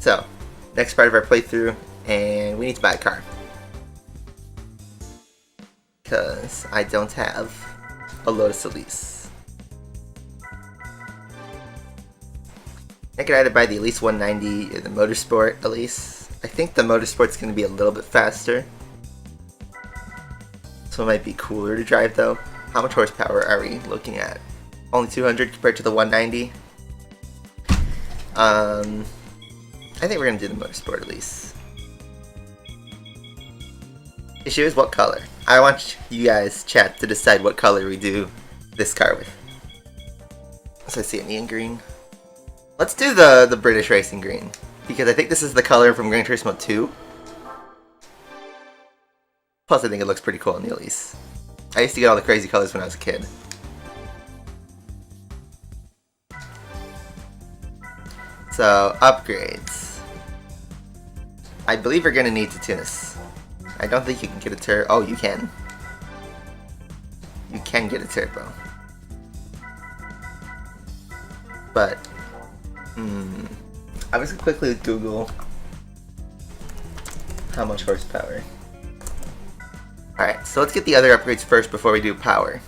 So, next part of our playthrough, and we need to buy a car. Because I don't have a Lotus Elise. I could either buy the Elise 190 or the Motorsport Elise. I think the Motorsport's going to be a little bit faster. So it might be cooler to drive though. How much horsepower are we looking at? Only 200 compared to the 190? I think we're going to do the Motorsport Elise. Issue is what color? I want you guys, chat, to decide what color we do this car with. So I see a neon green. Let's do the British racing green, because I think this is the color from Gran Turismo 2. Plus I think it looks pretty cool in the Elise. I used to get all the crazy colors when I was a kid. So, upgrades. I believe we're going to need to tune this. I don't think you can get a turbo. Oh, you can. You can get a turbo. But, I was going to quickly Google how much horsepower. Alright, so let's get the other upgrades first before we do power.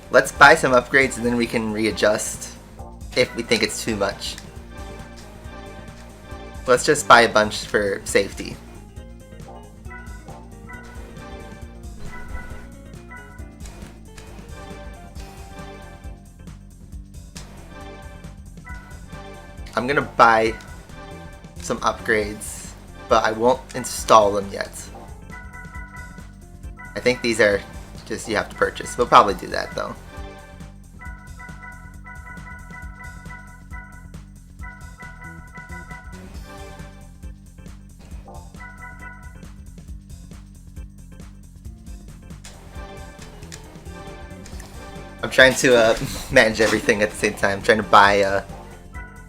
Let's buy some upgrades and then we can readjust if we think it's too much. Let's just buy a bunch for safety. I'm gonna buy some upgrades, but I won't install them yet. I think these are just you have to purchase. We'll probably do that though. I'm trying to manage everything at the same time. I'm trying to buy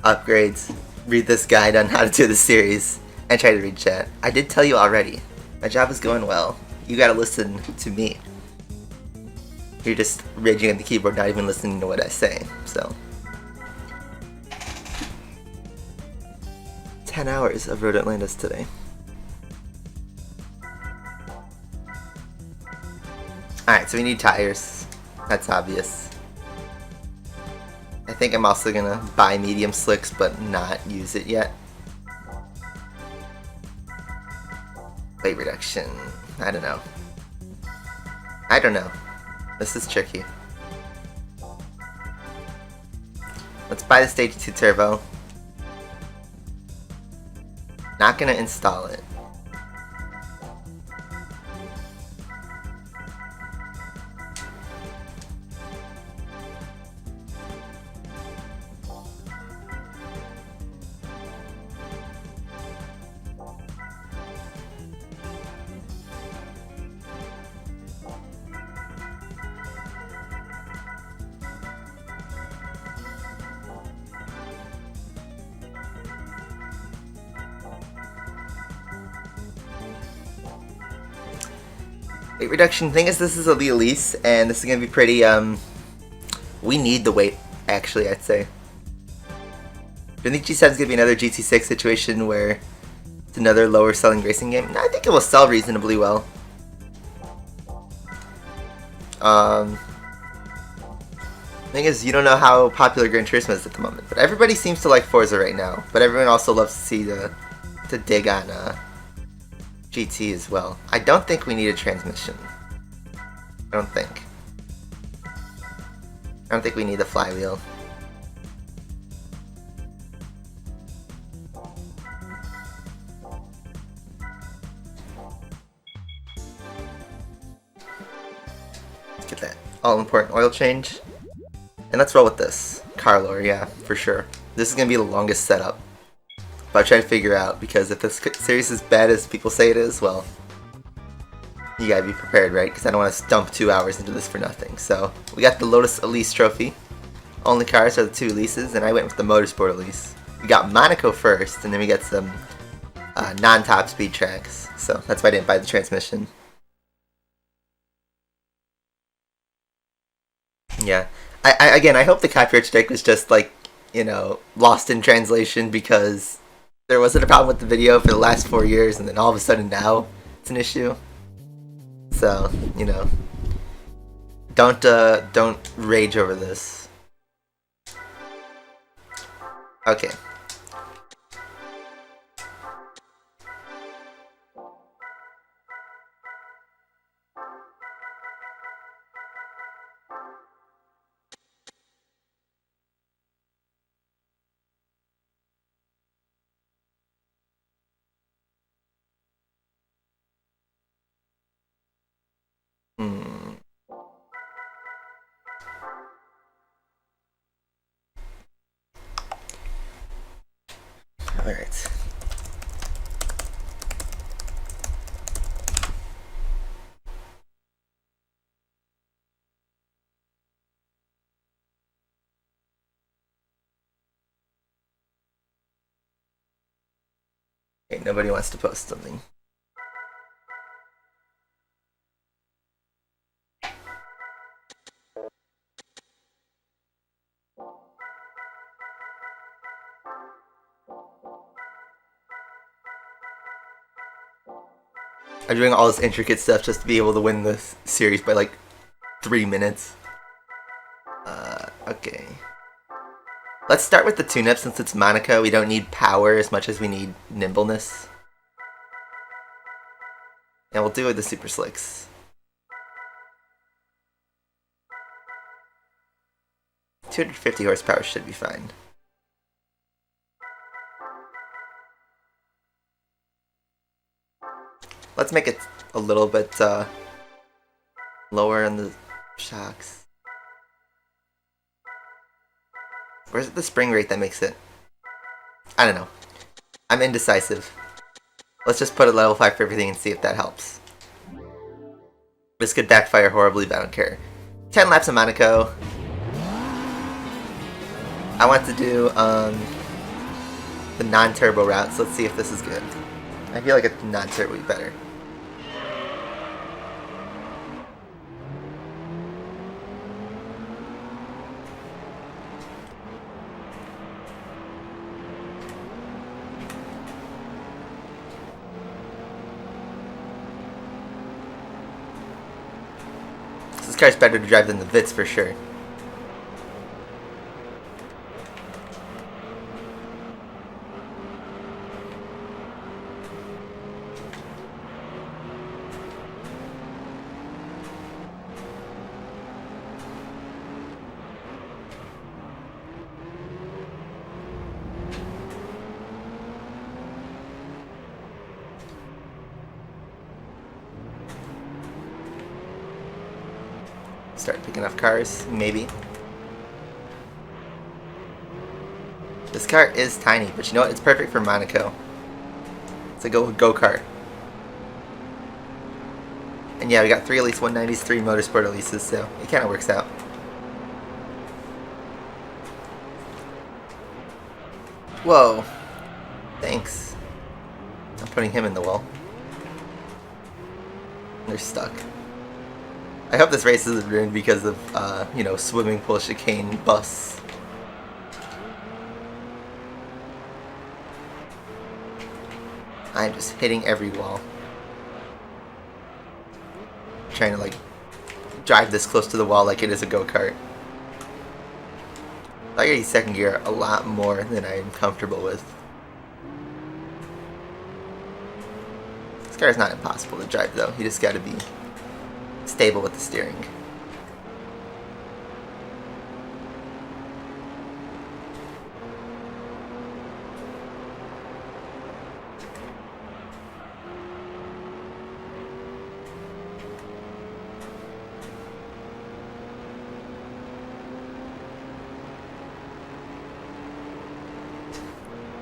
upgrades, read this guide on how to do the series, and try to read chat. I did tell you already. My job is going well. You gotta listen to me. You're just raging at the keyboard, not even listening to what I say, so. 10 hours of Road Atlantis today. Alright, so we need tires. That's obvious. I think I'm also gonna buy medium slicks, but not use it yet. Weight reduction. I don't know. I don't know. This is tricky. Let's buy the Stage 2 Turbo. Not gonna install it. Weight reduction thing is this is a Elise, and this is gonna be pretty, we need the weight, actually, I'd say. Do you think G7 is gonna be another GT6 situation where it's another lower selling racing game? No, I think it will sell reasonably well. Thing is, you don't know how popular Gran Turismo is at the moment, but everybody seems to like Forza right now, but everyone also loves to see to dig on, GT as well. I don't think we need a transmission. I don't think we need the flywheel. Let's get that all-important oil change. And let's roll with this. Car lore, yeah, for sure. This is gonna be the longest setup. But I'm trying to figure out, because if this series is as bad as people say it is, well, you gotta be prepared, right? Because I don't want to dump 2 hours into this for nothing. So, we got the Lotus Elise trophy. Only cars are the 2 Elises, and I went with the Motorsport Elise. We got Monaco first, and then we got some non-top speed tracks, so that's why I didn't buy the transmission. Yeah, again, I hope the copyright strike was just like, you know, lost in translation, because there wasn't a problem with the video for the last 4 years, and then all of a sudden now it's an issue. So, you know, don't rage over this. Okay. Hmm. Alright. Okay, nobody wants to post something. I'm doing all this intricate stuff just to be able to win this series by like 3 minutes. Okay. Let's start with the tune-up. Since it's Monaco, we don't need power as much as we need nimbleness. And we'll do it with the Super Slicks. 250 horsepower should be fine. Let's make it a little bit lower on the shocks. Where's the spring rate that makes it? I don't know. I'm indecisive. Let's just put a level 5 for everything and see if that helps. This could backfire horribly, but I don't care. 10 laps of Monaco. I want to do the non-turbo route, so let's see if this is good. I feel like a non-turbo would be better. This car's better to drive than the Vitz for sure. Start picking up cars, maybe. This car is tiny, but you know what? It's perfect for Monaco. It's a go-kart. And yeah, we got 3 Elise 190s, 3 Motorsport Elises, so it kind of works out. Whoa. Thanks. I'm putting him in the wall. They're stuck. I hope this race isn't ruined because of, you know, swimming pool chicane bus. I'm just hitting every wall. Trying to, like, drive this close to the wall like it is a go-kart. I gotta use second gear a lot more than I'm comfortable with. This car is not impossible to drive, though. You just gotta be stable with the steering.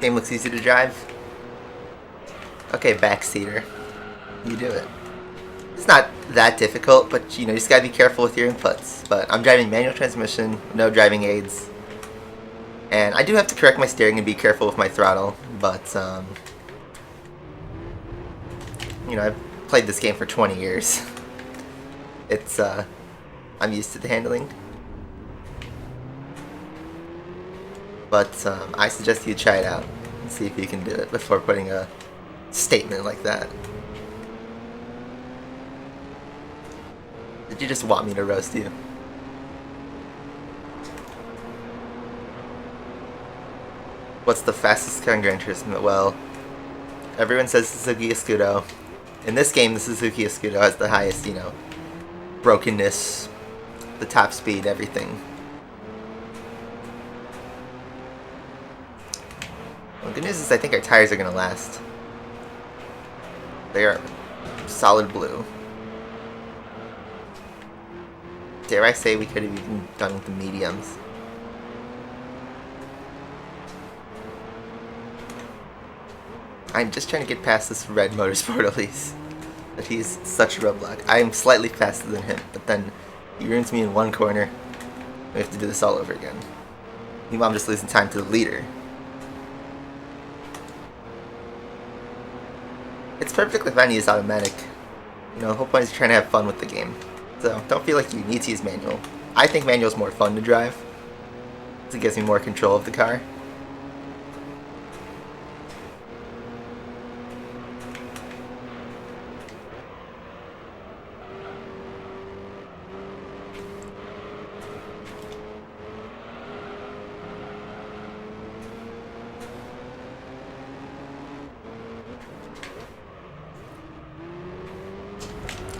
Game looks easy to drive. Okay, backseater. You do it. It's not that difficult, but you know, you just gotta be careful with your inputs. But I'm driving manual transmission, no driving aids. And I do have to correct my steering and be careful with my throttle, but you know, I've played this game for 20 years. It's, I'm used to the handling. But I suggest you try it out and see if you can do it before putting a statement like that. Did you just want me to roast you? What's the fastest car in Gran Turismo? Well, everyone says Suzuki Escudo. In this game, the Suzuki Escudo has the highest, you know, brokenness, the top speed, everything. Well, the good news is I think our tires are going to last. They are solid blue. Dare I say we could have even done with the mediums. I'm just trying to get past this red motorsport Elise. But he's such a roadblock. I am slightly faster than him, but then he ruins me in one corner. We have to do this all over again. Meanwhile, I'm just losing time to the leader. It's perfectly fine to use automatic. You know, the whole point is trying to have fun with the game. So don't feel like you need to use manual. I think manual is more fun to drive, because it gives me more control of the car.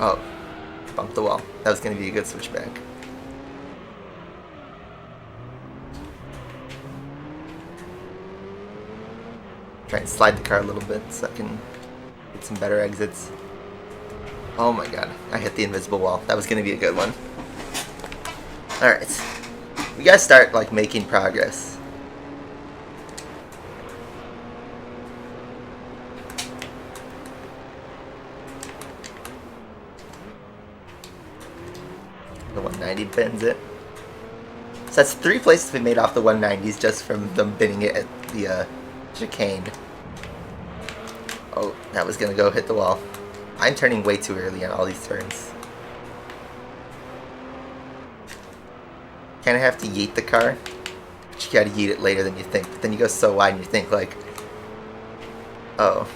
Oh, bumped the wall. That was going to be a good switchback. Try and slide the car a little bit so I can get some better exits. Oh my god, I hit the invisible wall. That was going to be a good one. Alright. We gotta start, like, making progress. The 190 bends it. So that's 3 places we made off the 190s just from them binning it at the chicane. Oh, that was gonna go hit the wall. I'm turning way too early on all these turns. Kinda have to yeet the car, but you gotta yeet it later than you think. But then you go so wide and you think like, oh,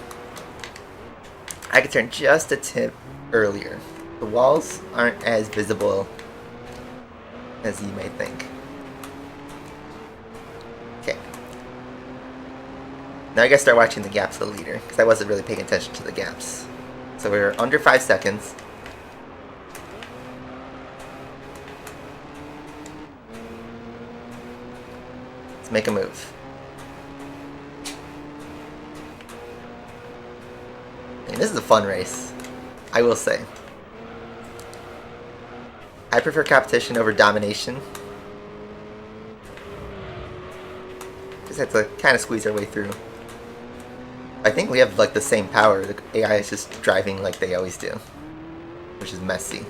I could turn just a tip earlier. The walls aren't as visible as you may think. Okay. Now I gotta start watching the gaps of the leader, because I wasn't really paying attention to the gaps. So we're under 5 seconds. Let's make a move. And this is a fun race, I will say. I prefer competition over domination. Just have to kind of squeeze our way through. I think we have like the same power. The AI is just driving like they always do, which is messy.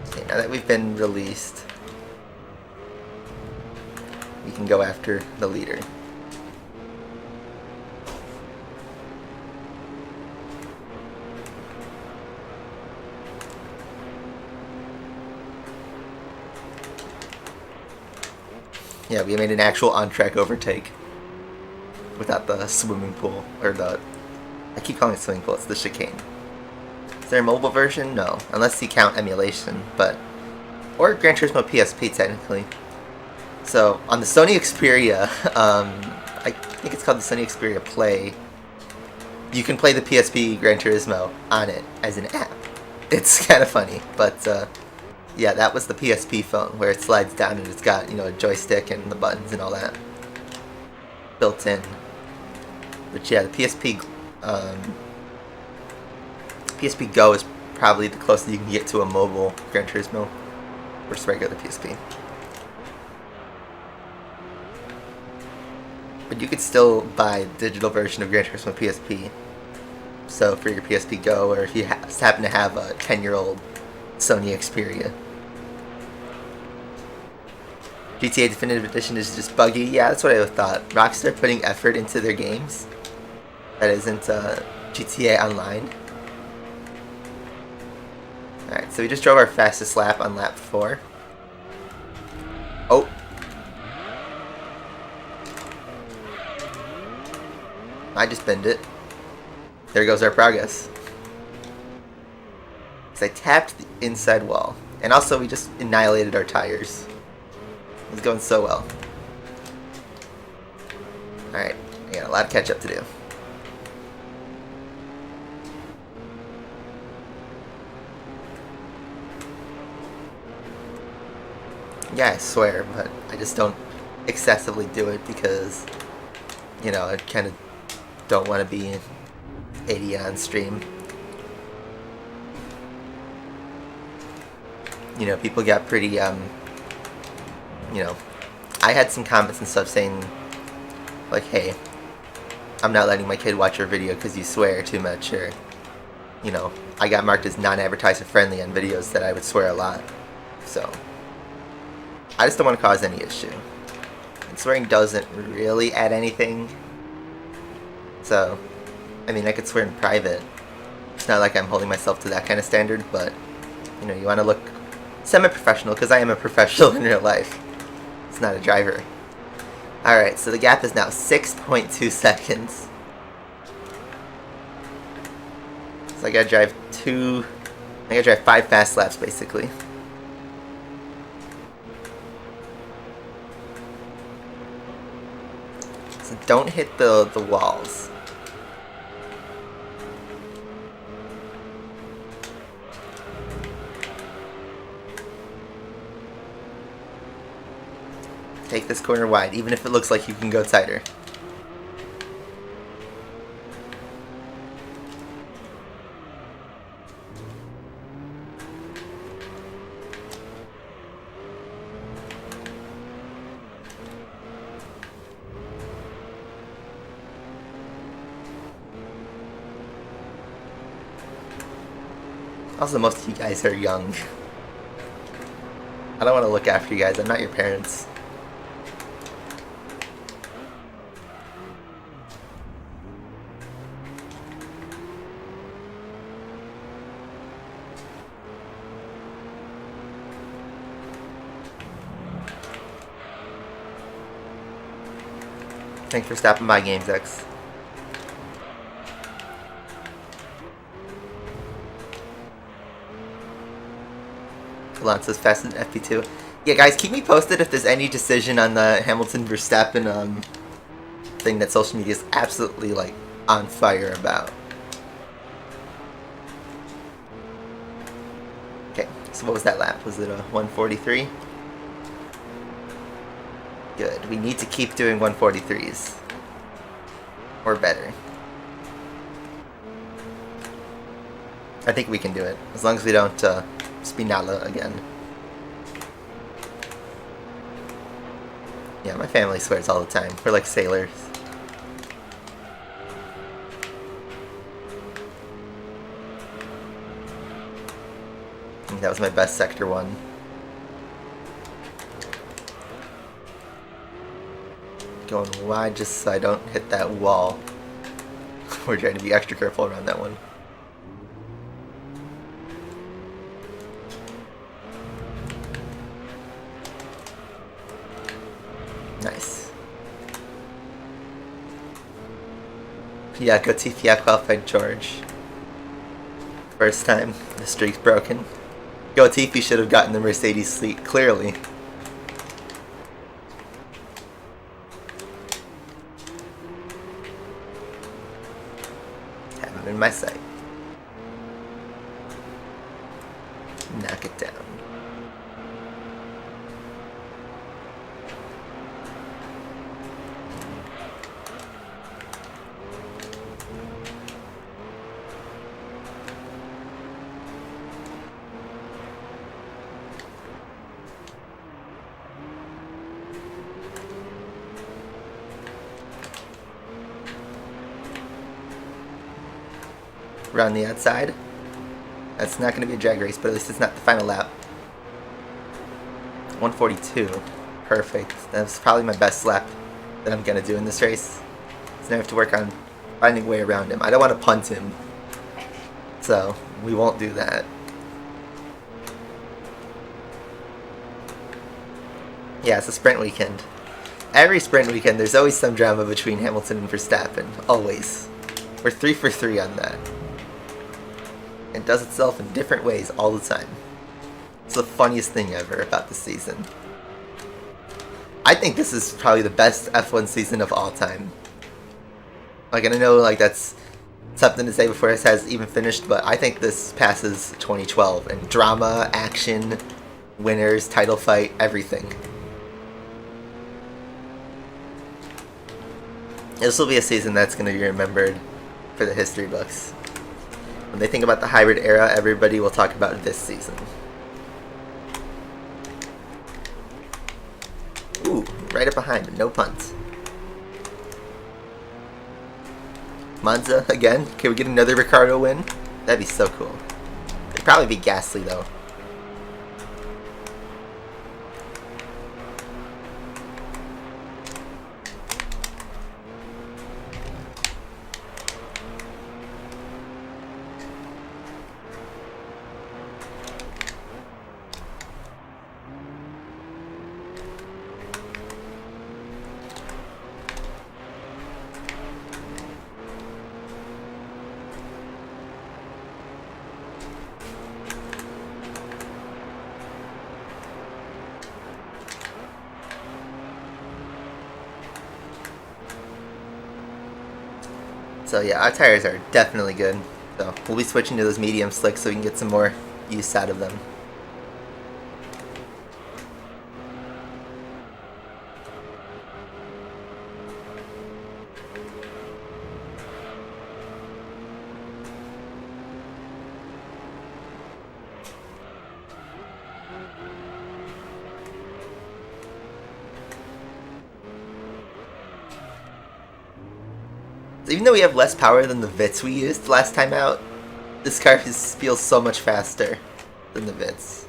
Okay, now that we've been released, we can go after the leader. Yeah, we made an actual on-track overtake without the swimming pool, or the... I keep calling it swimming pool, it's the chicane. Is there a mobile version? No, unless you count emulation, but... Or Gran Turismo PSP, technically. So, on the Sony Xperia, I think it's called the Sony Xperia Play, you can play the PSP Gran Turismo on it as an app. It's kind of funny, but... yeah, that was the PSP phone, where it slides down and it's got, you know, a joystick and the buttons and all that built in. But yeah, the PSP Go is probably the closest you can get to a mobile Gran Turismo versus regular PSP. But you could still buy a digital version of Gran Turismo PSP. So for your PSP Go, or if you happen to have a 10-year-old Sony Xperia. GTA Definitive Edition is just buggy. Yeah, that's what I thought. Rockstar putting effort into their games that isn't GTA Online. Alright, so we just drove our fastest lap on lap 4. Oh! I just binned it. There goes our progress. So I tapped the inside wall. And also we just annihilated our tires. It was going so well. Alright, I got a lot of catch up to do. Yeah, I swear, but I just don't excessively do it because, you know, I kind of don't want to be 80 on stream. You know, people got pretty, you know, I had some comments and stuff saying, like, hey, I'm not letting my kid watch your video because you swear too much, or, you know, I got marked as non-advertiser friendly on videos that I would swear a lot, so I just don't want to cause any issue. And swearing doesn't really add anything, so, I mean, I could swear in private. It's not like I'm holding myself to that kind of standard, but, you know, you want to look semi-professional, because I am a professional in real life. It's not a driver. Alright, so the gap is now 6.2 seconds. So I gotta drive 5 fast laps, basically. So don't hit the walls. Take this corner wide, even if it looks like you can go tighter. Also, most of you guys are young. I don't want to look after you guys, I'm not your parents. Thanks for stopping by, GamesX. Alonso's fast in FP2. Yeah, guys, keep me posted if there's any decision on the Hamilton-Verstappen thing that social media is absolutely, like, on fire about. Okay, so what was that lap? Was it a 143? Good. We need to keep doing 143s. Or better. I think we can do it. As long as we don't Spinalla again. Yeah, my family swears all the time. We're like sailors. I think that was my best sector 1. Going wide just so I don't hit that wall. We're trying to be extra careful around that one. Nice. Yeah, Gotifi qualified George. First time the streak's broken. Gotifi should have gotten the Mercedes seat, clearly. In my sight. Knock it down. Around the outside. That's not going to be a drag race, but at least it's not the final lap. 142. Perfect. That's probably my best lap that I'm gonna do in this race. So now I have to work on finding a way around him. I don't want to punt him, so we won't do that. Yeah, it's a sprint weekend. Every sprint weekend, there's always some drama between Hamilton and Verstappen. Always. We're 3 for 3 on that. It does itself in different ways all the time. It's the funniest thing ever about this season. I think this is probably the best F1 season of all time. Like, and I know like that's something to say before this has even finished, but I think this passes 2012 in drama, action, winners, title fight, everything. This will be a season that's going to be remembered for the history books. When they think about the hybrid era, everybody will talk about this season. Ooh, right up behind, no punts. Monza again. Can we get another Ricciardo win? That'd be so cool. It'd probably be Gasly though. So yeah, our tires are definitely good. So we'll be switching to those medium slicks so we can get some more use out of them. Even though we have less power than the Vits we used last time out, this car feels so much faster than the Vits.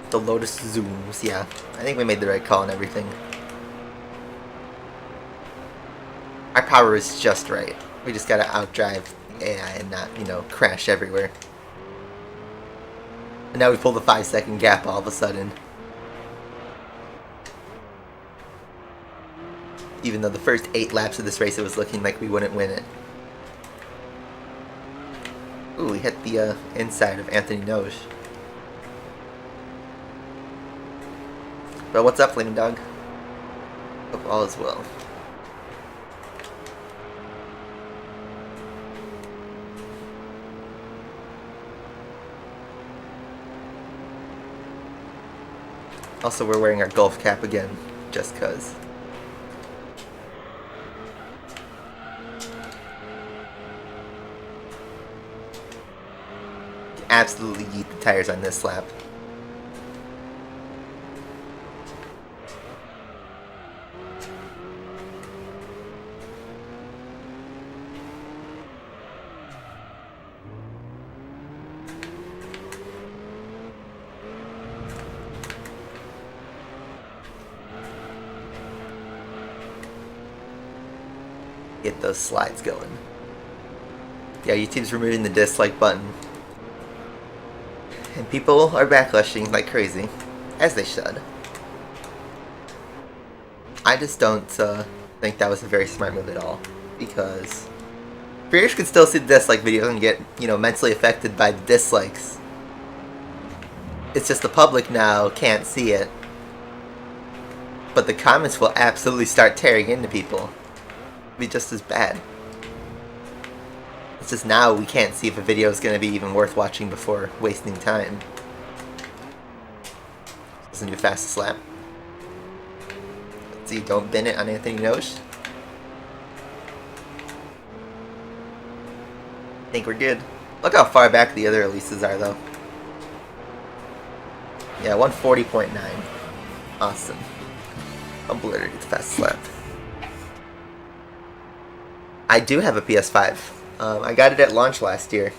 The Lotus zooms, yeah. I think we made the right call and everything. Our power is just right. We just gotta outdrive AI and not, you know, crash everywhere. And now we pull the 5-second gap all of a sudden. Even though the first 8 laps of this race it was looking like we wouldn't win it. Ooh, we hit the inside of Anthony Noj. But what's up, Flaming Dog? Hope all is well. Also, we're wearing our golf cap again, just cuz. Absolutely yeet the tires on this lap. Get those slides going. Yeah, YouTube's removing the dislike button. And people are backlashing like crazy. As they should. I just don't think that was a very smart move at all. Because creators can still see the dislike videos and get, you know, mentally affected by the dislikes. It's just the public now can't see it. But the comments will absolutely start tearing into people. Be just as bad. It's just now we can't see if a video is going to be even worth watching before wasting time. This is a new fastest lap. Let's see, don't bin it on Anthony Noj. think we're good. Look how far back the other Elises are, though. Yeah, 140.9. Awesome. Obliterate the fastest lap. I do have a PS5. I got it at launch last year.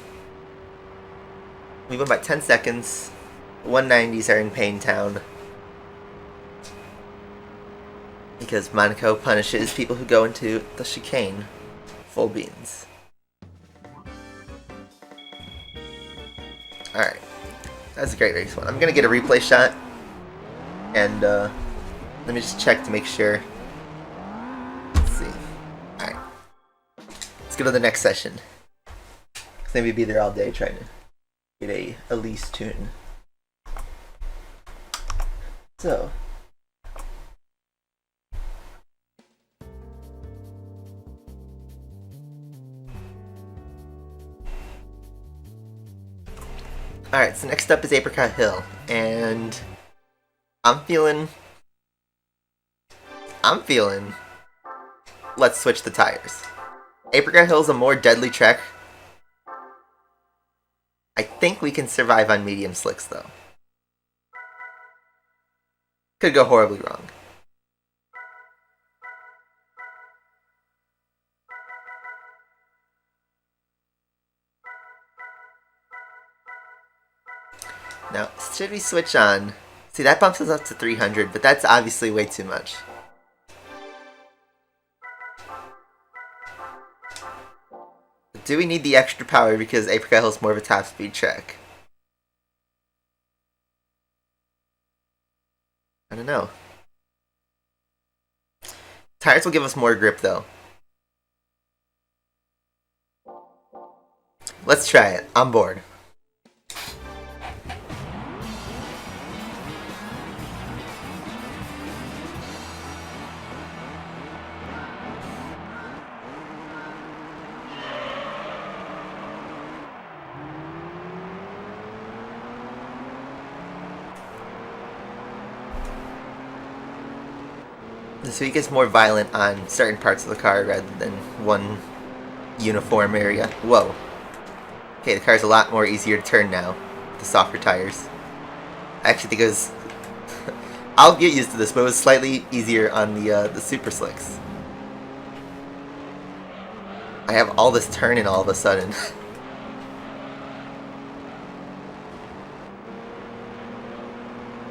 We went by 10 seconds. 190s are in Pain Town. Because Monaco punishes people who go into the chicane. Full beans. Alright. That's a great race one. I'm gonna get a replay shot. And let me just check to make sure. Let's see. Alright. Let's go to the next session. Cause maybe be there all day trying to get a Elise tune. So. Alright, so next up is Apricot Hill, and I'm feeling, let's switch the tires. Apricot Hill is a more deadly track. I think we can survive on medium slicks, though. Could go horribly wrong. Now, should we switch on? See, that bumps us up to 300, but that's obviously way too much. Do we need the extra power because Apricot Hill is more of a top speed track? I don't know. Tires will give us more grip, though. Let's try it. I'm bored. So he gets more violent on certain parts of the car rather than one uniform area. Whoa. Okay, the car's a lot more easier to turn now with the softer tires. I actually think it was... I'll get used to this, but it was slightly easier on the super slicks. I have all this turning all of a sudden.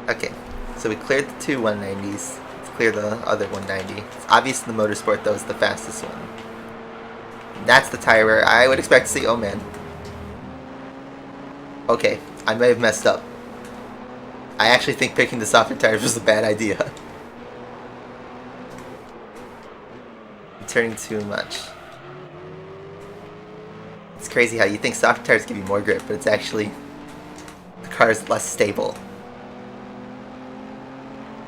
Okay, so we cleared the two 190s. Clear the other 190. It's obvious the Motorsport, though, is the fastest one. That's the tire where I would expect to see... Oh, man. Okay, I may have messed up. I actually think picking the softer tires was a bad idea. I'm turning too much. It's crazy how you think softer tires give you more grip, but it's actually... the car is less stable.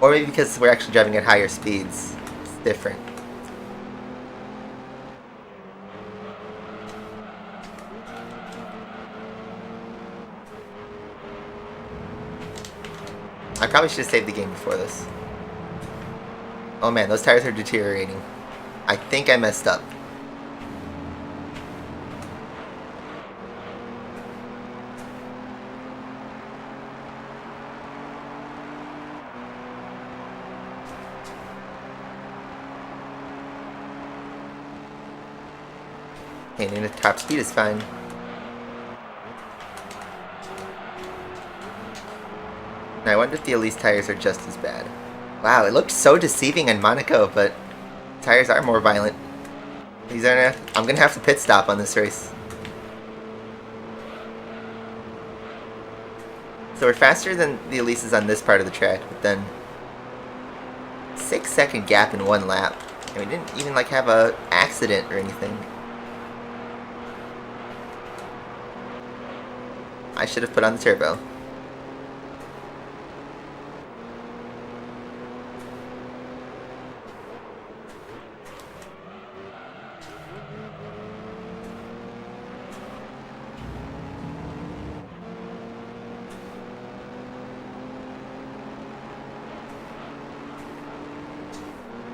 Or maybe because we're actually driving at higher speeds. It's different. I probably should have saved the game before this. Oh man, those tires are deteriorating. I think I messed up. Okay, and the top speed is fine. Now I wonder if the Elise tires are just as bad. Wow, it looked so deceiving in Monaco, but tires are more violent. These are. I'm gonna have to pit stop on this race. So we're faster than the Elises on this part of the track, but then 6-second gap in one lap, and we didn't even like have a accident or anything. I should have put on the turbo.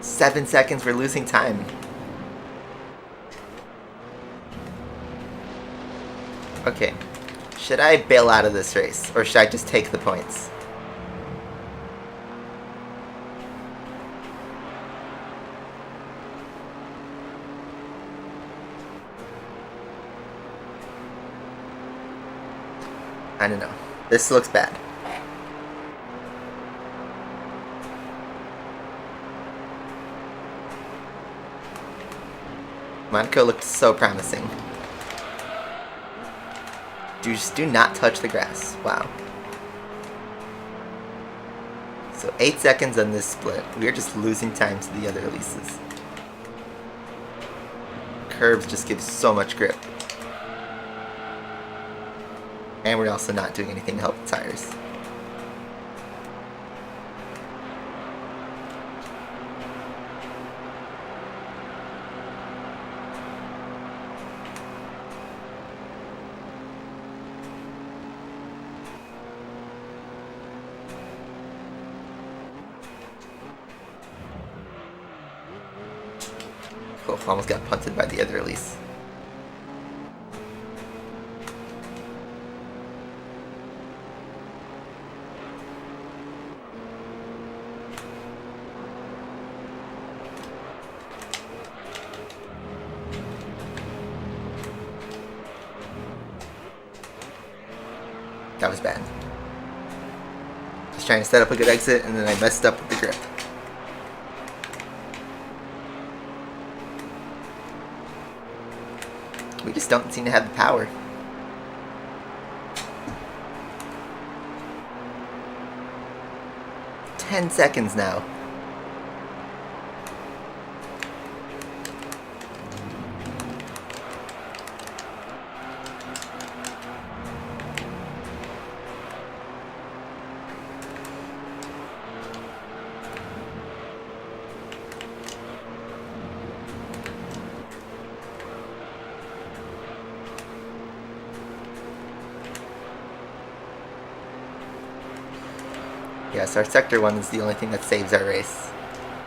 Seven seconds, we're losing time. Okay. Should I bail out of this race, or should I just take the points? I don't know. This looks bad. Monaco looked so promising. Just do not touch the grass. Wow. So 8 seconds on this split. We are just losing time to the other Elises. Curbs just give so much grip. And we're also not doing anything to help the tires. Oh, almost got punted by the other Elise. That was bad. Just trying to set up a good exit, and then I messed up with the grip. We just don't seem to have the power. "10 seconds now. Yes, our sector 1 is the only thing that saves our race.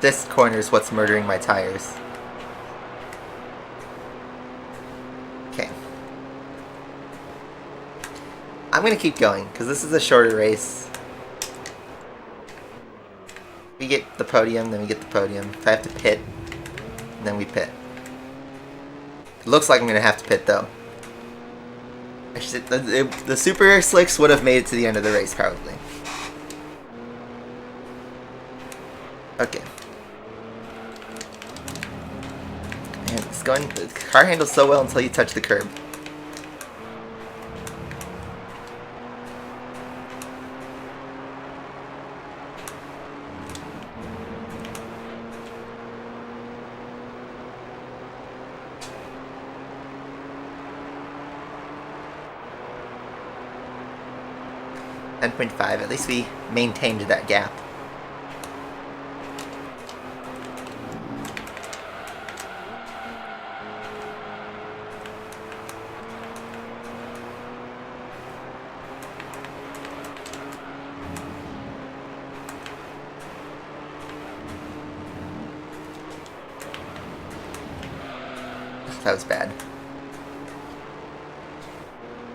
This corner is what's murdering my tires. Okay. I'm gonna keep going, because this is a shorter race. We get the podium, then we get the podium. If I have to pit, then we pit. It looks like I'm gonna have to pit, though. The super slicks would have made it to the end of the race, probably. Okay. Man, the car handles so well until you touch the curb. .5, at least we maintained that gap. That was bad.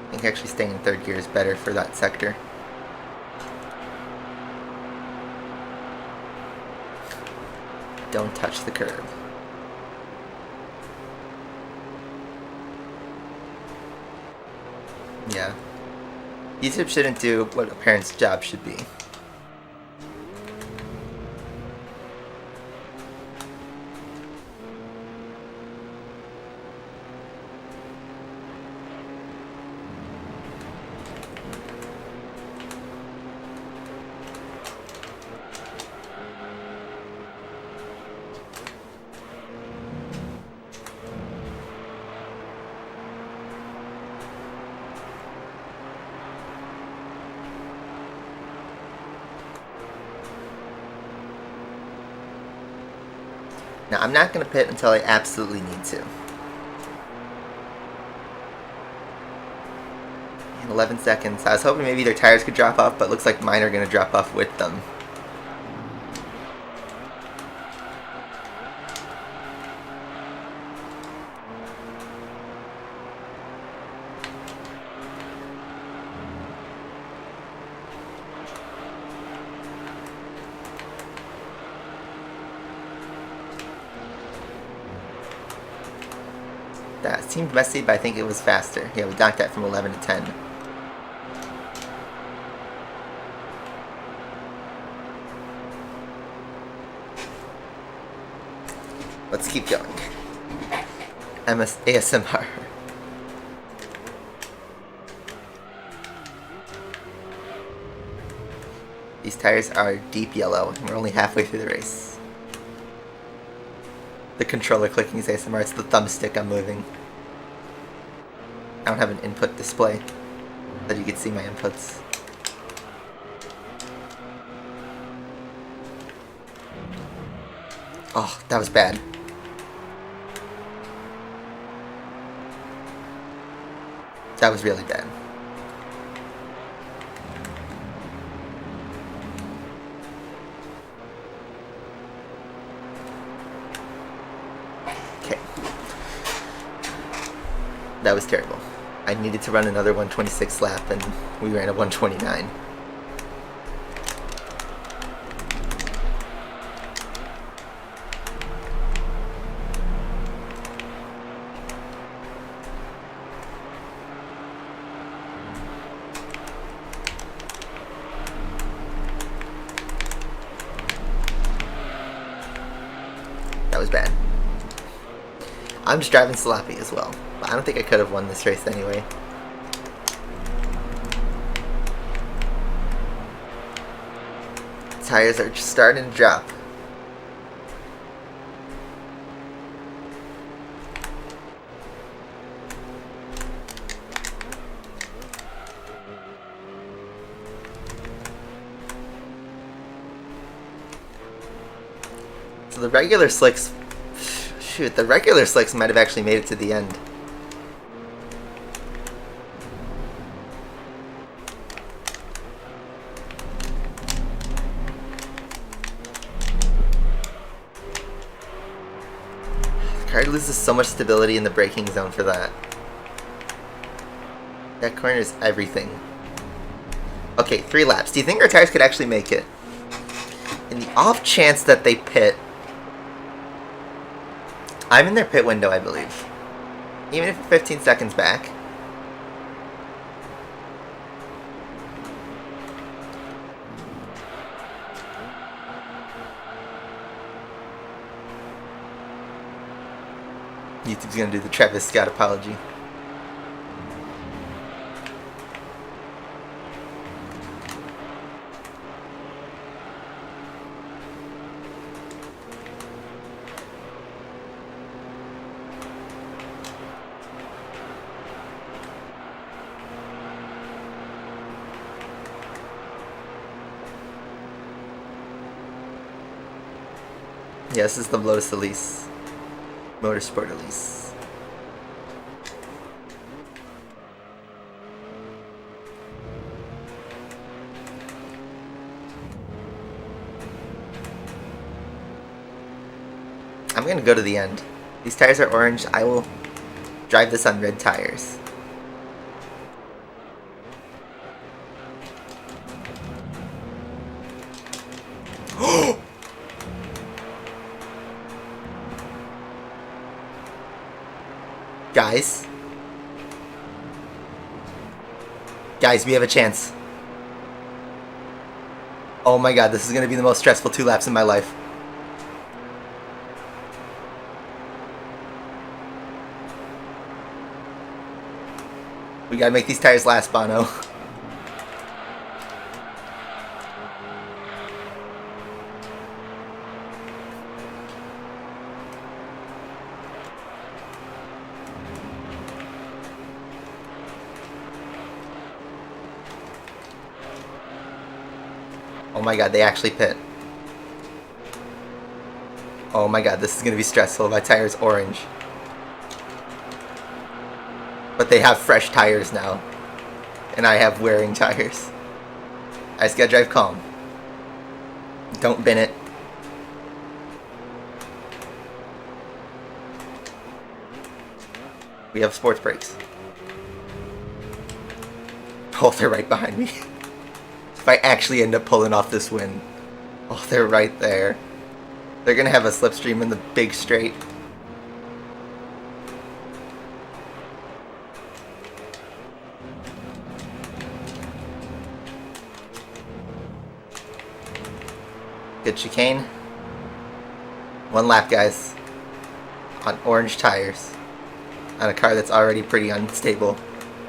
I think actually staying in third gear is better for that sector. Don't touch the curb. Yeah. YouTube shouldn't do what a parent's job should be. Now, I'm not going to pit until I absolutely need to. In 11 seconds. I was hoping maybe their tires could drop off, but it looks like mine are going to drop off with them. That seemed messy, but I think it was faster. Yeah, we docked that from 11 to 10. Let's keep going. ASMR. These tires are deep yellow, and we're only halfway through the race. The controller clicking is ASMR, it's the thumbstick I'm moving. I don't have an input display that you can see my inputs. Oh, that was bad. That was really bad. Okay. That was terrible. I needed to run another 126 lap and we ran a 129. That was bad. I'm just driving sloppy as well, but I don't think I could have won this race anyway. Tires are just starting to drop. So the regular slicks, shoot, the regular slicks might have actually made it to the end. The car loses so much stability in the braking zone for that. That corner is everything. Okay, 3 laps. Do you think our tires could actually make it? In the off chance that they pit, I'm in their pit window, I believe. Even if we're 15 seconds back. YouTube's gonna do the Travis Scott apology. Yeah, this is the Lotus Elise. Motorsport Elise. I'm gonna go to the end. These tires are orange. I will drive this on red tires. Guys. Guys, we have a chance. Oh my god, this is going to be the most stressful 2 laps in my life. We gotta make these tires last, Bono. Oh my god, they actually pit. Oh my god, this is gonna be stressful. My tire's orange. But they have fresh tires now. And I have wearing tires. I just gotta drive calm. Don't bin it. We have sports brakes. Oh, they're right behind me. If I actually end up pulling off this win. Oh, they're right there. They're gonna have a slipstream in the big straight. Good chicane. 1 lap, guys. On orange tires. On a car that's already pretty unstable.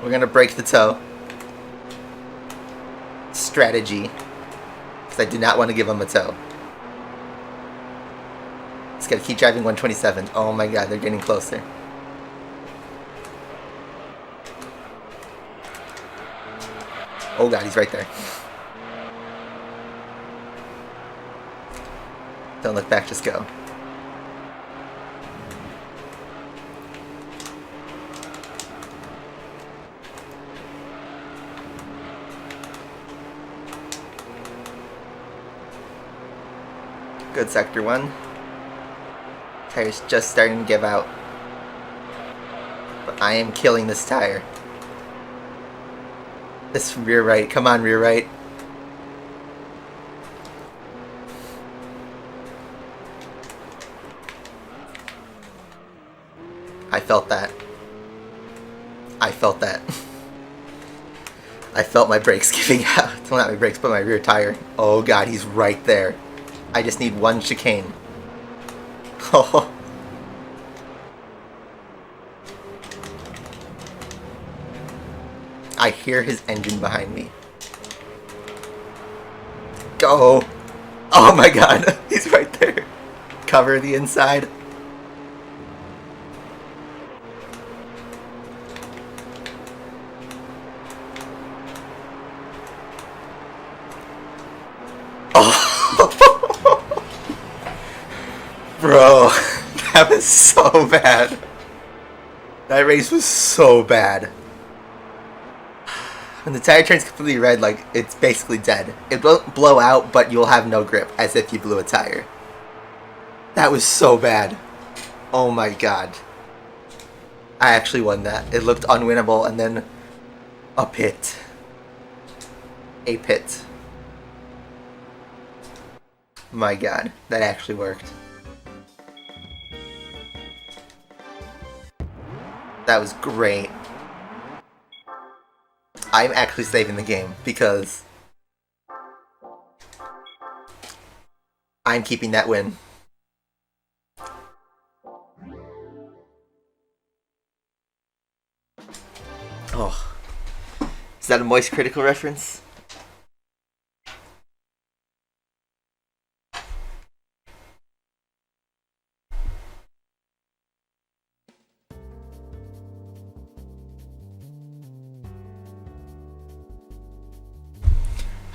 We're gonna break the toe. Strategy. Because I do not want to give him a toe. Just gotta keep driving 127. Oh my god, they're getting closer. Oh god, he's right there. Don't look back, just go. Good sector 1. Tire's just starting to give out. But I am killing this tire. This rear right. Come on, rear right. I felt that. I felt that. I felt my brakes giving out. Well, not my brakes, but my rear tire. Oh god, he's right there. I just need 1 chicane. Oh. I hear his engine behind me. Go! Oh my god, he's right there. Cover the inside. Bro, that was so bad. That race was so bad. When the tire turns completely red, like, it's basically dead. It won't blow out, but you'll have no grip, as if you blew a tire. That was so bad. Oh my god. I actually won that. It looked unwinnable, and then a pit. A pit. My god, that actually worked. That was great. I'm actually saving the game because I'm keeping that win. Oh. Is that a Moist Critical reference?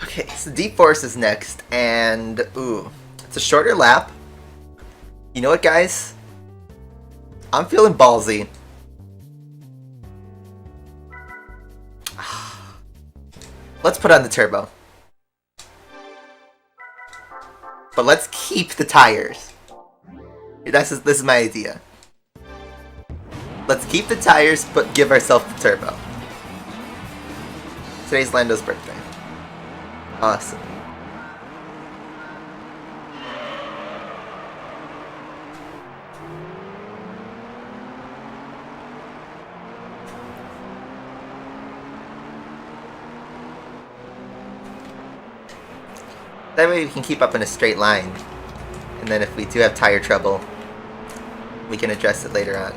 Okay, so Deep Forest is next, and ooh, it's a shorter lap. You know what, guys? I'm feeling ballsy. Let's put on the turbo. But let's keep the tires. This is my idea. Let's keep the tires, but give ourselves the turbo. Today's Lando's birthday. Awesome. That way we can keep up in a straight line. And then if we do have tire trouble, we can address it later on.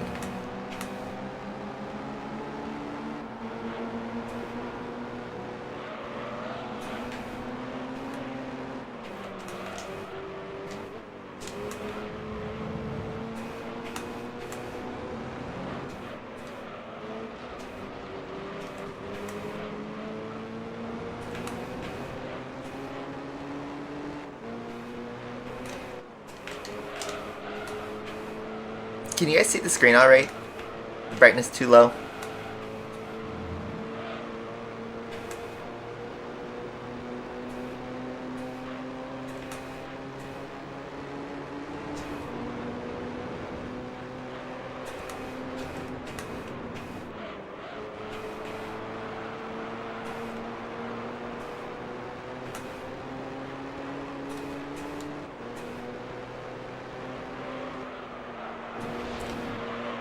Can you guys see the screen alright? The brightness too low?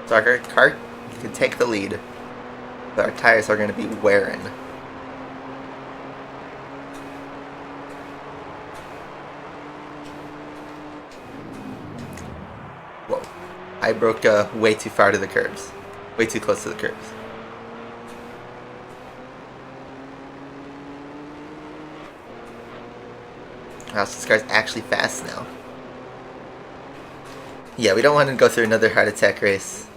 So our car can take the lead, but our tires are going to be wearing. I broke way too far to the curbs. Way too close to the curbs. Wow, so this car's actually fast now. Yeah, we don't want to go through another heart attack race.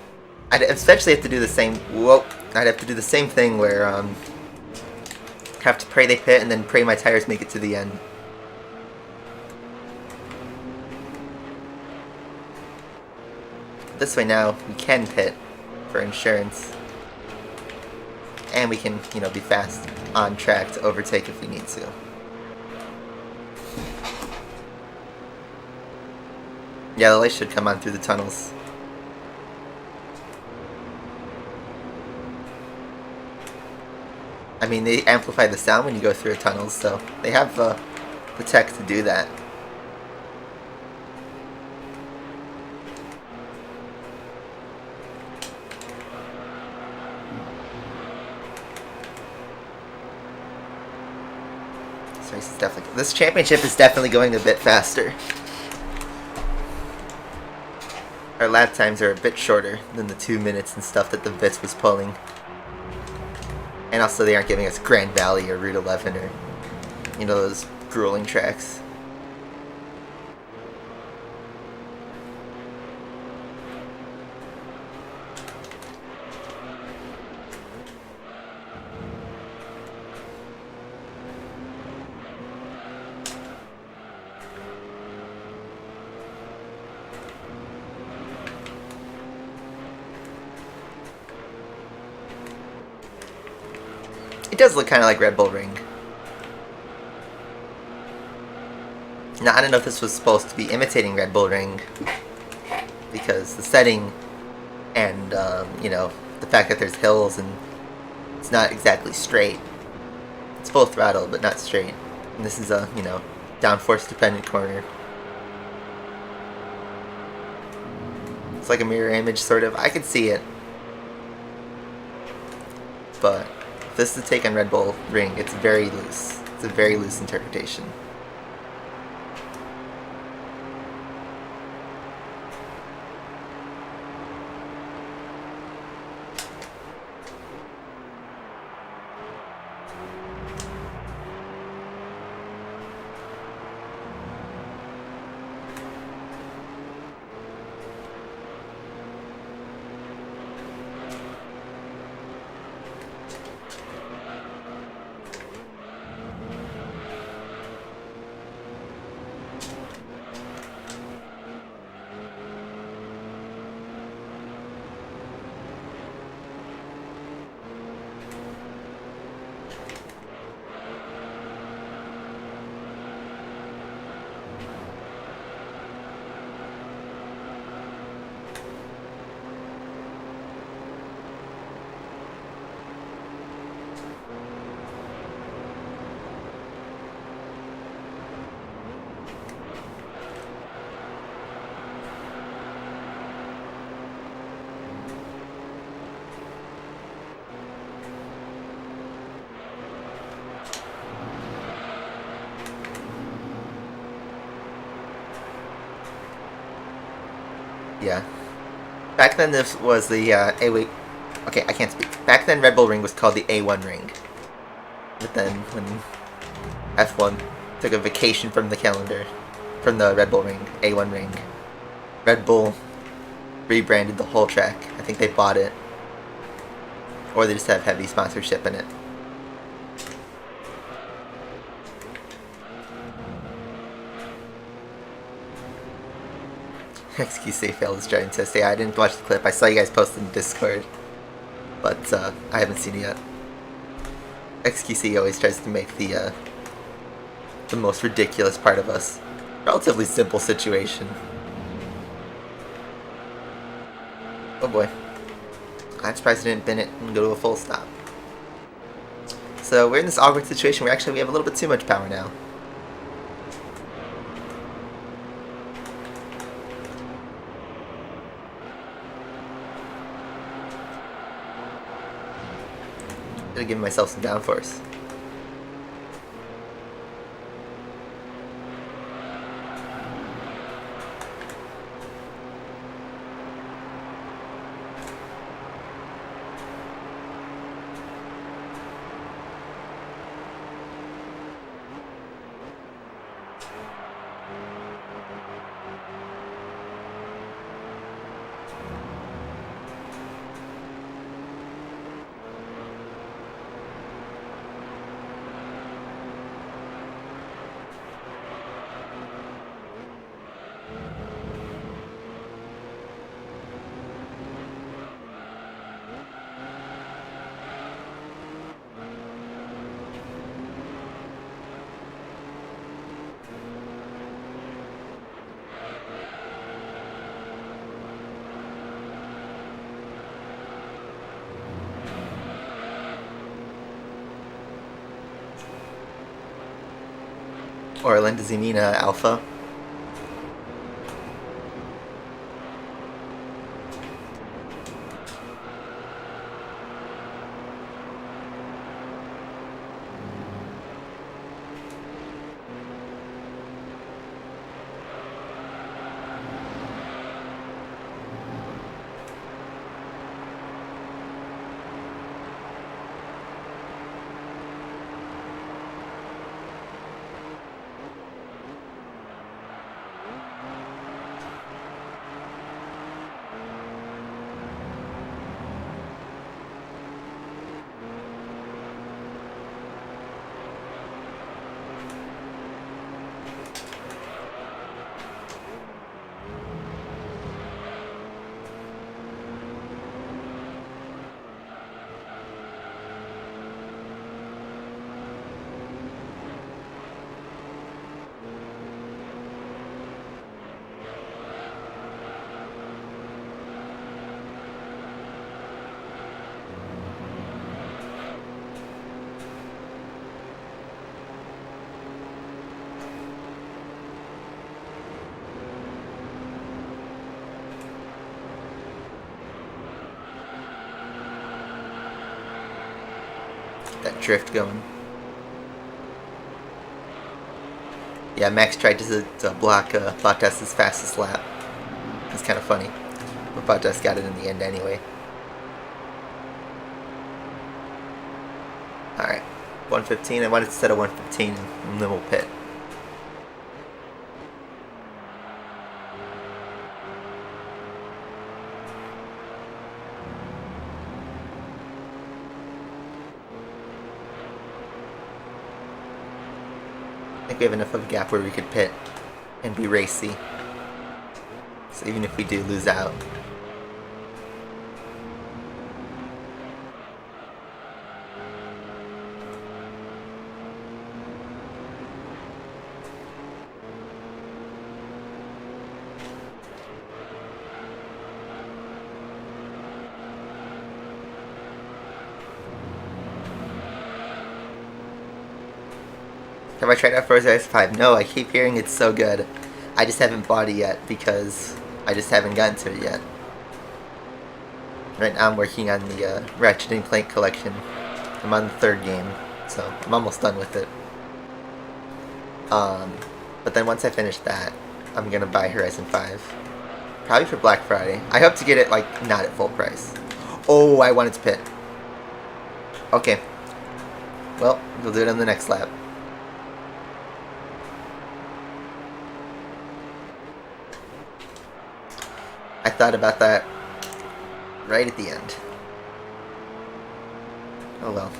I'd especially have to do the same. Whoa! I'd have to do the same thing where have to pray they pit and then pray my tires make it to the end. This way now we can pit for insurance, and we can, you know, be fast on track to overtake if we need to. Yeah, the light should come on through the tunnels. I mean, they amplify the sound when you go through a tunnel, so they have the tech to do that. This championship is definitely going a bit faster. Our lap times are a bit shorter than the 2 minutes and stuff that the Vitz was pulling. And also they aren't giving us Grand Valley or Route 11 or, you know, those grueling tracks. It does look kind of like Red Bull Ring. Now, I don't know if this was supposed to be imitating Red Bull Ring, because the setting and, you know, the fact that there's hills and it's not exactly straight. It's full throttle, but not straight. And this is a, you know, downforce dependent corner. It's like a mirror image, sort of. I could see it. But if this is a take on Red Bull Ring, it's very loose. It's a very loose interpretation. Yeah. Back then this was the, okay, I can't speak. Back then Red Bull Ring was called the A1 Ring. But then when F1 took a vacation from the calendar, from the Red Bull Ring, A1 Ring, Red Bull rebranded the whole track. I think they bought it. Or they just have heavy sponsorship in it. XQC failed his driving test. Yeah, I didn't watch the clip. I saw you guys post in Discord, but I haven't seen it yet. XQC always tries to make the most ridiculous part of us. Relatively simple situation. Oh boy. I'm surprised I didn't bin it and go to a full stop. So we're in this awkward situation where actually we have a little bit too much power now. I'm giving myself some downforce. Orland, does he mean Alpha? That drift going. Yeah, Max tried to block Bottas's fastest lap. It's kind of funny, but Bottas got it in the end anyway. Alright, 115. I wanted to set a 115 and then we'll pit. I think we have enough of a gap where we could pit and be racy. So even if we do lose out. Have I tried out Forza S5? No, I keep hearing it's so good. I just haven't bought it yet because I just haven't gotten to it yet. Right now I'm working on the Ratchet & Clank collection. I'm on the 3rd game, so I'm almost done with it. But then once I finish that, I'm gonna buy Horizon 5. Probably for Black Friday. I hope to get it, like, not at full price. Oh, I wanted to pit. Okay. Well, we'll do it on the next lap. I thought about that right at the end. Oh well.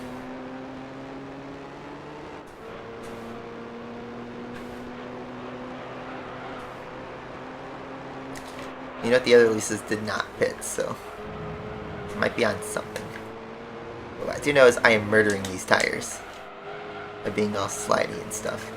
You know what, the other Elises did not pit, so might be on something. What I do know is I am murdering these tires by being all slidey and stuff.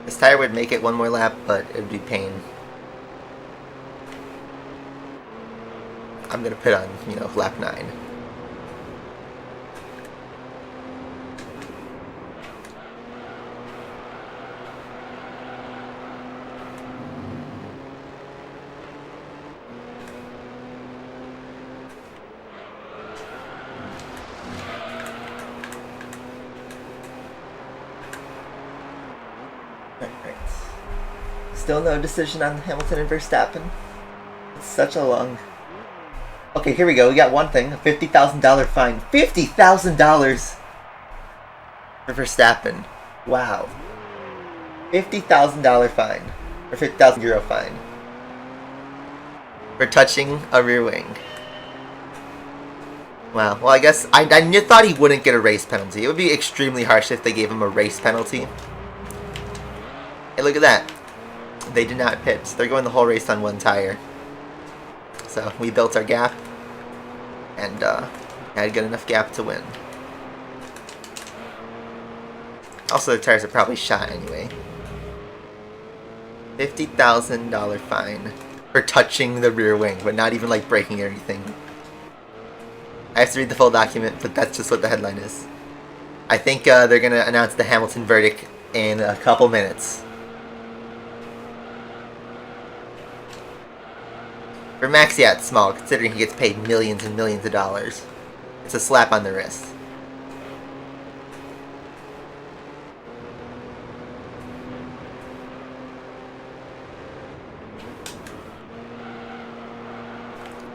This tire would make it one more lap, but it would be pain. I'm gonna pit on, you know, lap 9. Still no decision on Hamilton and Verstappen. It's such a long... Okay, here we go. We got one thing. A $50,000 fine. $50,000 for Verstappen. Wow. $50,000 fine. Or €50,000 fine. For touching a rear wing. Wow. Well, I guess I thought he wouldn't get a race penalty. It would be extremely harsh if they gave him a race penalty. Hey, look at that. They did not pit. They're going the whole race on one tire. So we built our gap and had good enough gap to win. Also, the tires are probably shot anyway. $50,000 fine for touching the rear wing, but not even like breaking or anything. I have to read the full document, but that's just what the headline is. I think they're going to announce the Hamilton verdict in a couple minutes. For Max, yeah, it's small, considering he gets paid millions and millions of dollars. It's a slap on the wrist.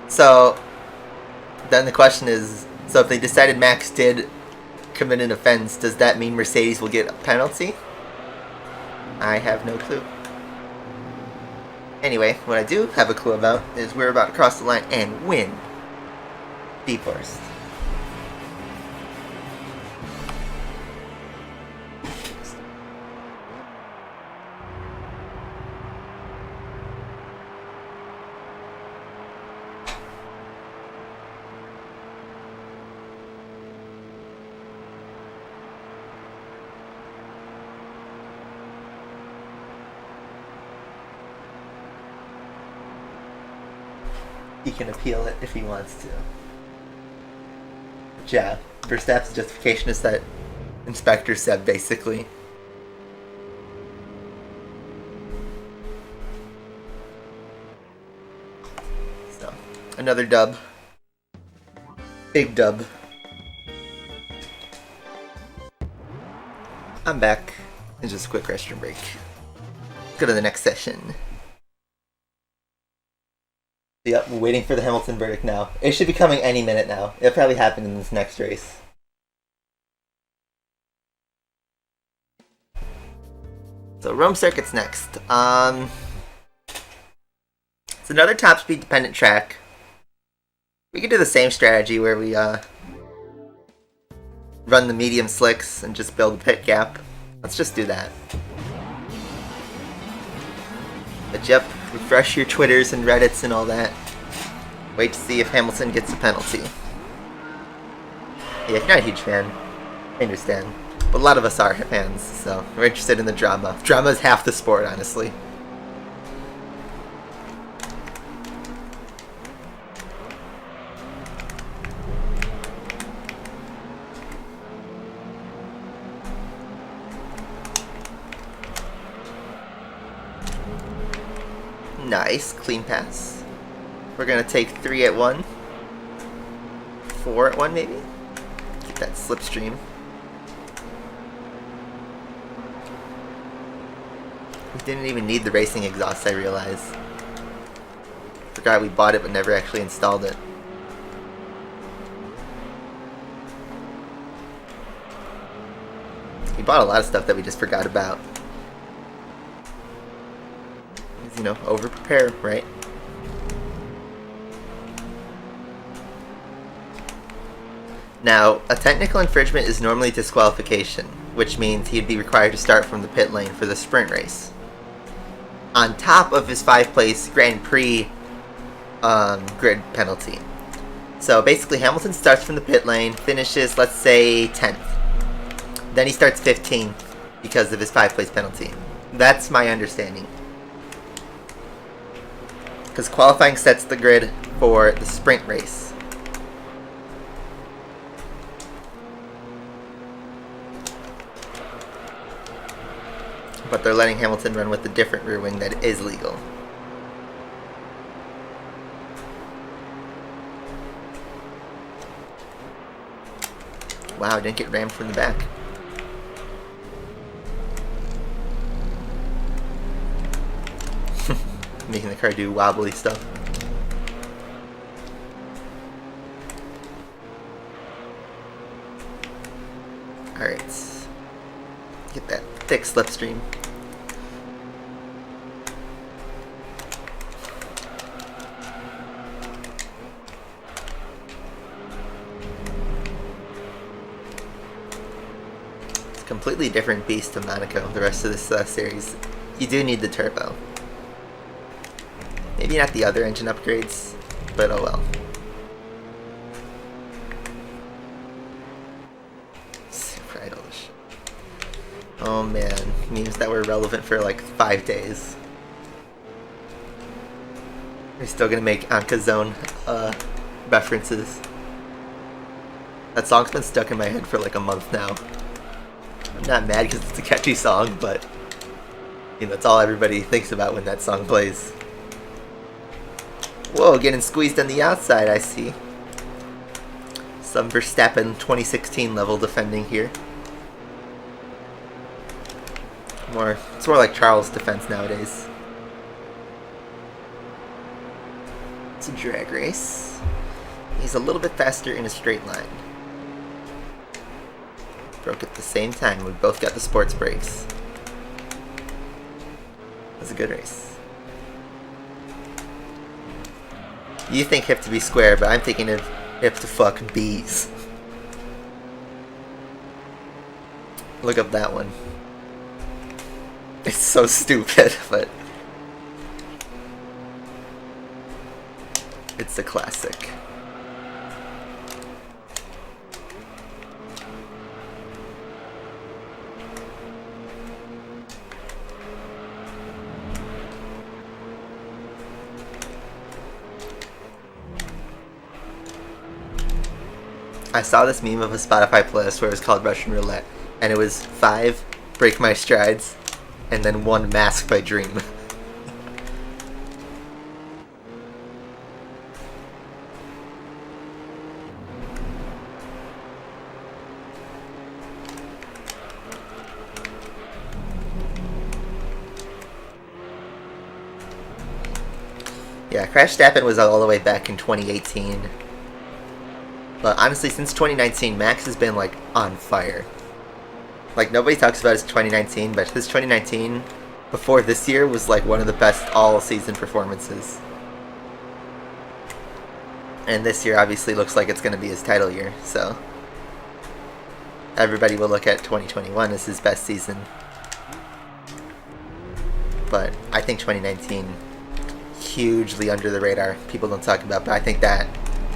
So, then the question is, so if they decided Max did commit an offense, does that mean Mercedes will get a penalty? I have no clue. Anyway, what I do have a clue about is we're about to cross the line and win. Be first. He can appeal it if he wants to. But yeah, Verstappen's justification is that Inspector said, basically. So, another dub. Big dub. I'm back. It's just a quick restroom break. Go to the next session. Yep, we're waiting for the Hamilton verdict now. It should be coming any minute now. It'll probably happen in this next race. So Rome Circuit's next. It's another top speed dependent track. We could do the same strategy where we run the medium slicks and just build a pit gap. Let's just do that. But yep, refresh your Twitters and Reddits and all that. Wait to see if Hamilton gets a penalty. Yeah, if you're not a huge fan, I understand. But a lot of us are fans, so we're interested in the drama. Drama is half the sport, honestly. Nice, clean pass. We're gonna take 3 at 1. 4 at 1 maybe? Get that slipstream. We didn't even need the racing exhaust, I realize. Forgot we bought it but never actually installed it. We bought a lot of stuff that we just forgot about. You know, over prepare, right? Now, a technical infringement is normally disqualification, which means he'd be required to start from the pit lane for the sprint race. On top of his 5th-place Grand Prix grid penalty. So basically, Hamilton starts from the pit lane, finishes, let's say, 10th. Then he starts 15th because of his 5th-place penalty. That's my understanding. Because qualifying sets the grid for the sprint race. But they're letting Hamilton run with a different rear wing that is legal. Wow, I didn't get rammed from the back. Making the car do wobbly stuff. Alright. Get that thick slipstream. It's a completely different beast to Monaco, the rest of this series. You do need the turbo. Maybe not the other engine upgrades, but oh well. Super idle shit. Oh man, memes that were relevant for like 5 days. We're still gonna make Anka Zone references. That song's been stuck in my head for like a month now. I'm not mad because it's a catchy song, but you know, that's all everybody thinks about when that song plays. Whoa, getting squeezed on the outside, I see. Some Verstappen 2016 level defending here. It's more like Charles' defense nowadays. It's a drag race. He's a little bit faster in a straight line. Broke at the same time. We both got the sports brakes. It was a good race. You think hip to be square, but I'm thinking of hip to fuck bees. Look up that one. It's so stupid, but it's a classic. I saw this meme of a Spotify playlist where it was called Russian Roulette, and it was 5 Break My Strides, and then 1 Mask by Dream. Yeah, Crash Stappen was all the way back in 2018. But honestly, since 2019, Max has been, like, on fire. Like, nobody talks about his 2019, but his 2019, before this year, was, like, one of the best all-season performances. And this year, obviously, looks like it's going to be his title year, so everybody will look at 2021 as his best season. But I think 2019, hugely under the radar, people don't talk about, but I think that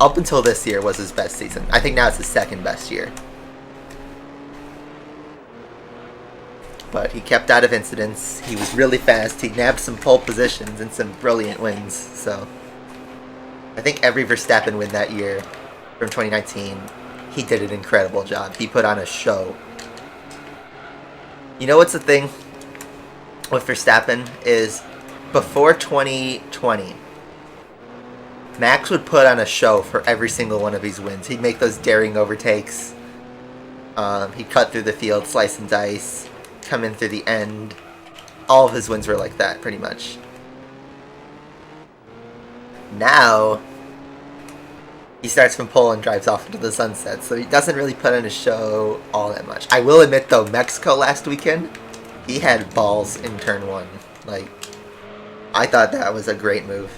up until this year was his best season. I think now it's his second best year. But he kept out of incidents. He was really fast. He nabbed some pole positions and some brilliant wins. So I think every Verstappen win that year from 2019, he did an incredible job. He put on a show. You know what's the thing with Verstappen is before 2020, Max would put on a show for every single one of his wins. He'd make those daring overtakes. He'd cut through the field, slice and dice, come in through the end. All of his wins were like that, pretty much. Now, he starts from pole and drives off into the sunset, so he doesn't really put on a show all that much. I will admit, though, Mexico last weekend, he had balls in turn 1. Like, I thought that was a great move.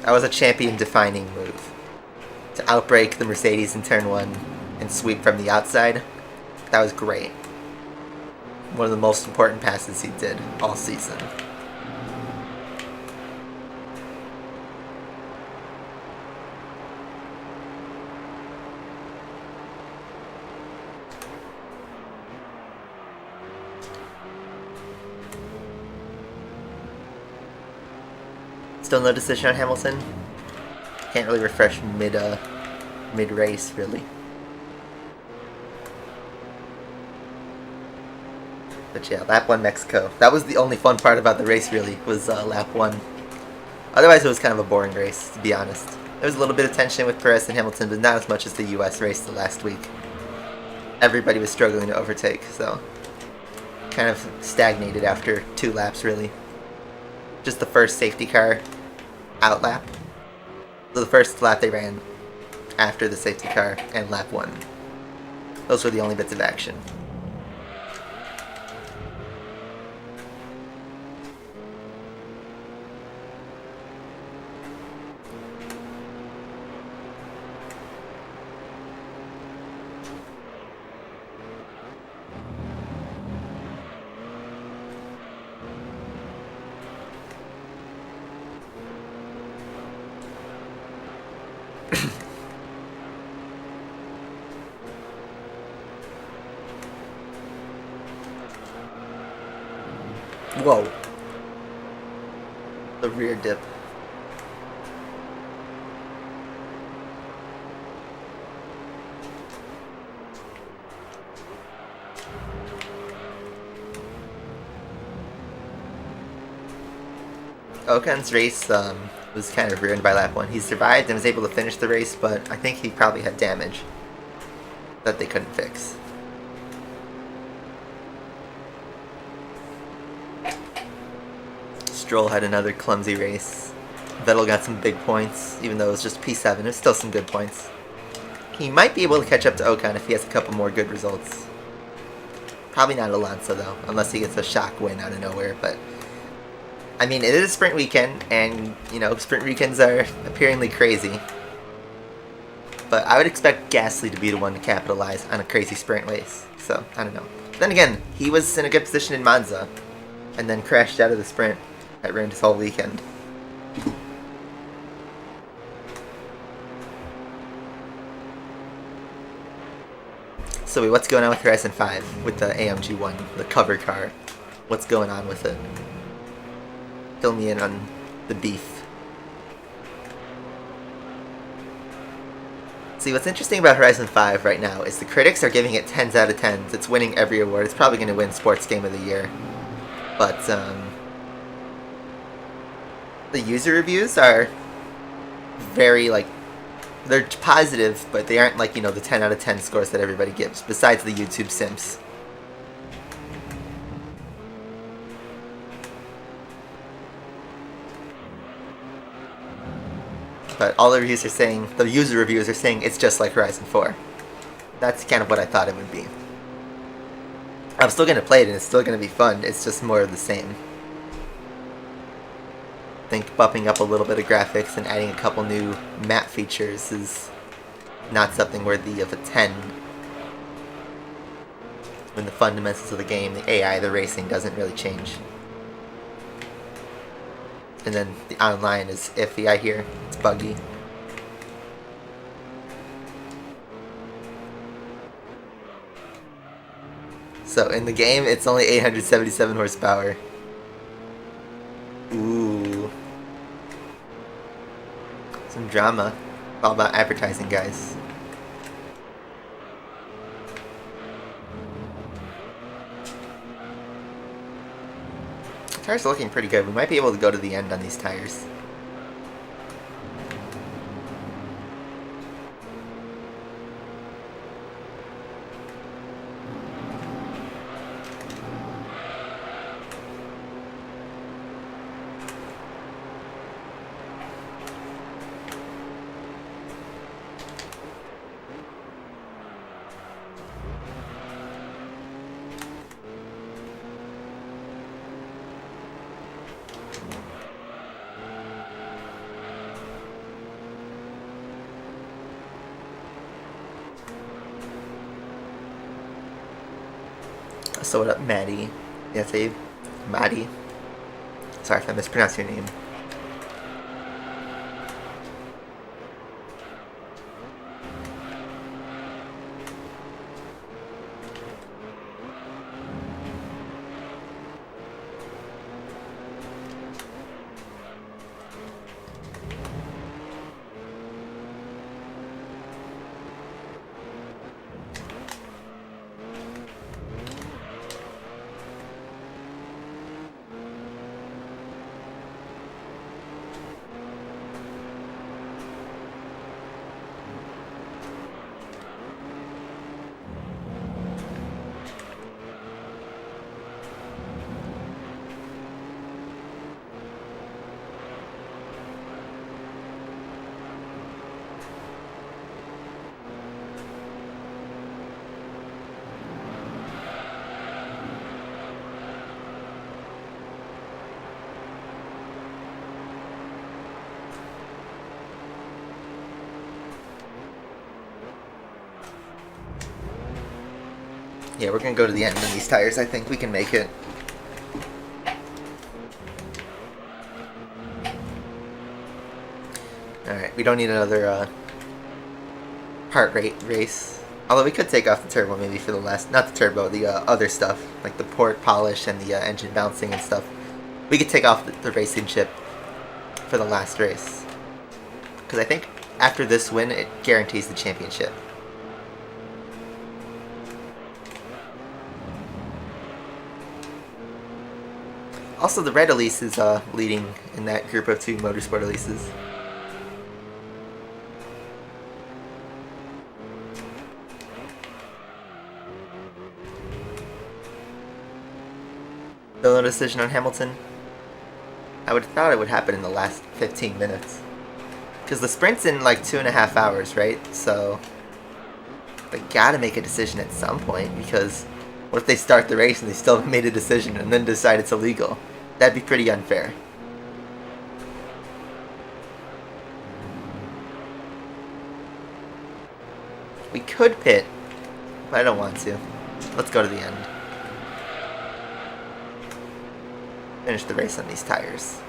That was a champion-defining move. To outbrake the Mercedes in turn 1 and sweep from the outside, that was great. One of the most important passes he did all season. Still no decision on Hamilton. Can't really refresh mid-race, really. But yeah, lap 1 Mexico. That was the only fun part about the race, really, was lap 1. Otherwise, it was kind of a boring race, to be honest. There was a little bit of tension with Perez and Hamilton, but not as much as the US race the last week. Everybody was struggling to overtake, so kind of stagnated after 2 laps, really. Just the first safety car out lap. So the first lap they ran after the safety car and lap 1. Those were the only bits of action. Whoa. The rear dip. Okan's race was kind of ruined by lap 1. He survived and was able to finish the race, but I think he probably had damage that they couldn't fix. Stroll had another clumsy race. Vettel got some big points, even though it was just P7. It was still some good points. He might be able to catch up to Ocon if he has a couple more good results. Probably not Alonso though, unless he gets a shock win out of nowhere. But I mean, it is a sprint weekend, and you know, sprint weekends are appearingly crazy. But I would expect Gasly to be the one to capitalize on a crazy sprint race. So I don't know. Then again, he was in a good position in Monza, and then crashed out of the sprint. That ruined his whole weekend. So what's going on with Horizon 5 with the AMG 1, the cover car? What's going on with it? Fill me in on the beef. See, what's interesting about Horizon 5 right now is the critics are giving it 10s out of 10s. It's winning every award. It's probably going to win Sports Game of the Year. But the user reviews are very, like, they're positive, but they aren't like, you know, the 10 out of 10 scores that everybody gives, besides the YouTube simps. But all the reviews are saying, the user reviews are saying it's just like Horizon 4. That's kind of what I thought it would be. I'm still going to play it and it's still going to be fun, it's just more of the same. I think bumping up a little bit of graphics and adding a couple new map features is not something worthy of a 10. When the fundamentals of the game, the AI, the racing doesn't really change. And then the online is iffy, I hear. It's buggy. So in the game, it's only 877 horsepower. Ooh. Some drama. All about advertising, guys. The tires are looking pretty good. We might be able to go to the end on these tires. So what up, Maddie? Yeah, say Maddie. Sorry if I mispronounced your name. Yeah, we're gonna go to the end of these tires. I think we can make it. Alright, we don't need another heart rate race. Although we could take off the turbo maybe for the last, not the turbo, the other stuff, like the port polish and the engine bouncing and stuff. We could take off the racing chip for the last race. Because I think after this win, it guarantees the championship. Also, the red Elise is leading in that group of 2 motorsport Elises. Still no decision on Hamilton? I would have thought it would happen in the last 15 minutes. Because the sprint's in like 2.5 hours, right? So they gotta make a decision at some point, because what if they start the race and they still haven't made a decision and then decide it's illegal? That'd be pretty unfair. We could pit, but I don't want to. Let's go to the end. Finish the race on these tires.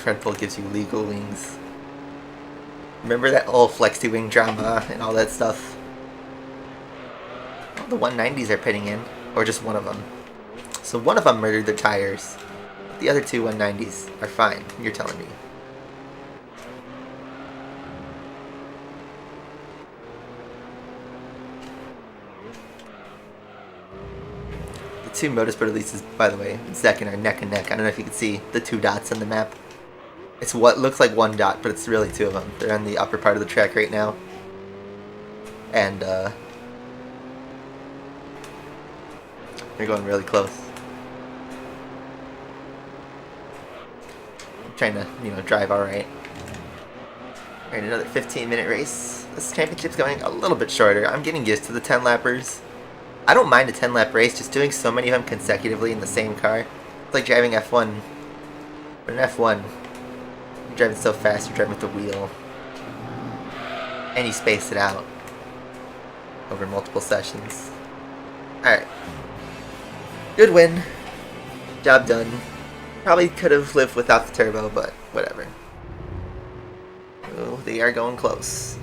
Red Bull gives you legal wings. Remember that whole flexi wing drama and all that stuff? The 190s are pitting in, or just one of them. So one of them murdered their tires. The other 2 190s are fine, you're telling me. The 2 motorsport Elises, by the way, second are neck and neck. I don't know if you can see the 2 dots on the map. It's what looks like 1 dot, but it's really 2 of them. They're on the upper part of the track right now. And, they're going really close. I'm trying to, drive alright. Alright, another 15-minute race. This championship's going a little bit shorter. I'm getting used to the 10-lappers. I don't mind a 10-lap race, just doing so many of them consecutively in the same car. It's like driving F1. But in F1, you're driving so fast, you're driving with the wheel. And you space it out over multiple sessions. Alright. Good win. Job done. Probably could have lived without the turbo, but whatever. Oh, they are going close.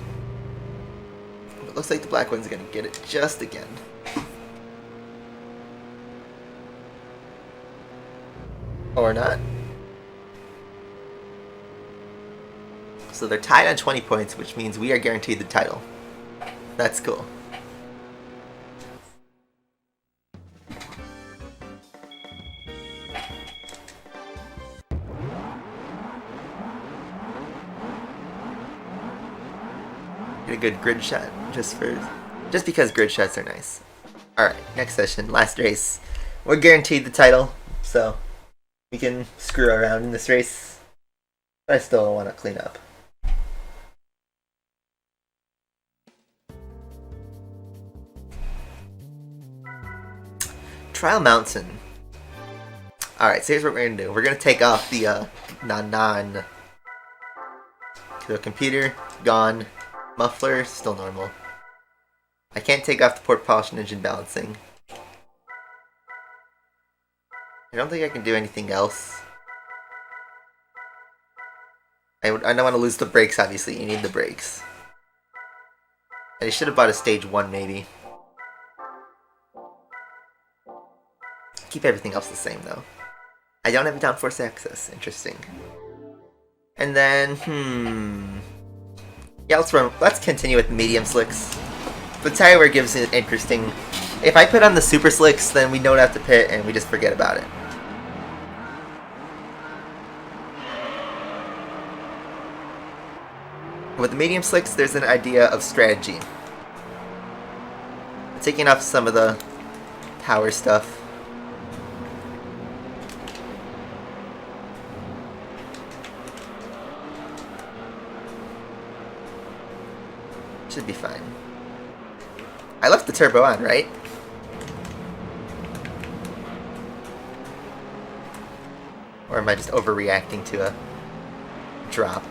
It looks like the black one's going to get it just again. Or not. So they're tied on 20 points, which means we are guaranteed the title. That's cool. Get a good grid shot just because grid shots are nice. Alright, next session, last race. We're guaranteed the title, so we can screw around in this race. But I still want to clean up. Trial Mountain. Alright, so here's what we're going to do. We're going to take off the the computer, gone. Muffler, still normal. I can't take off the port polish and engine balancing. I don't think I can do anything else. I don't want to lose the brakes, obviously. You need the brakes. I should have bought a stage 1, maybe. Keep everything else the same, though. I don't have a downforce access. Interesting. And then, yeah, let's continue with medium slicks. The tire wear gives it interesting. If I put on the super slicks, then we don't have to pit and we just forget about it. With the medium slicks, there's an idea of strategy. Taking off some of the power stuff. Should be fine. I left the turbo on, right? Or am I just overreacting to a drop?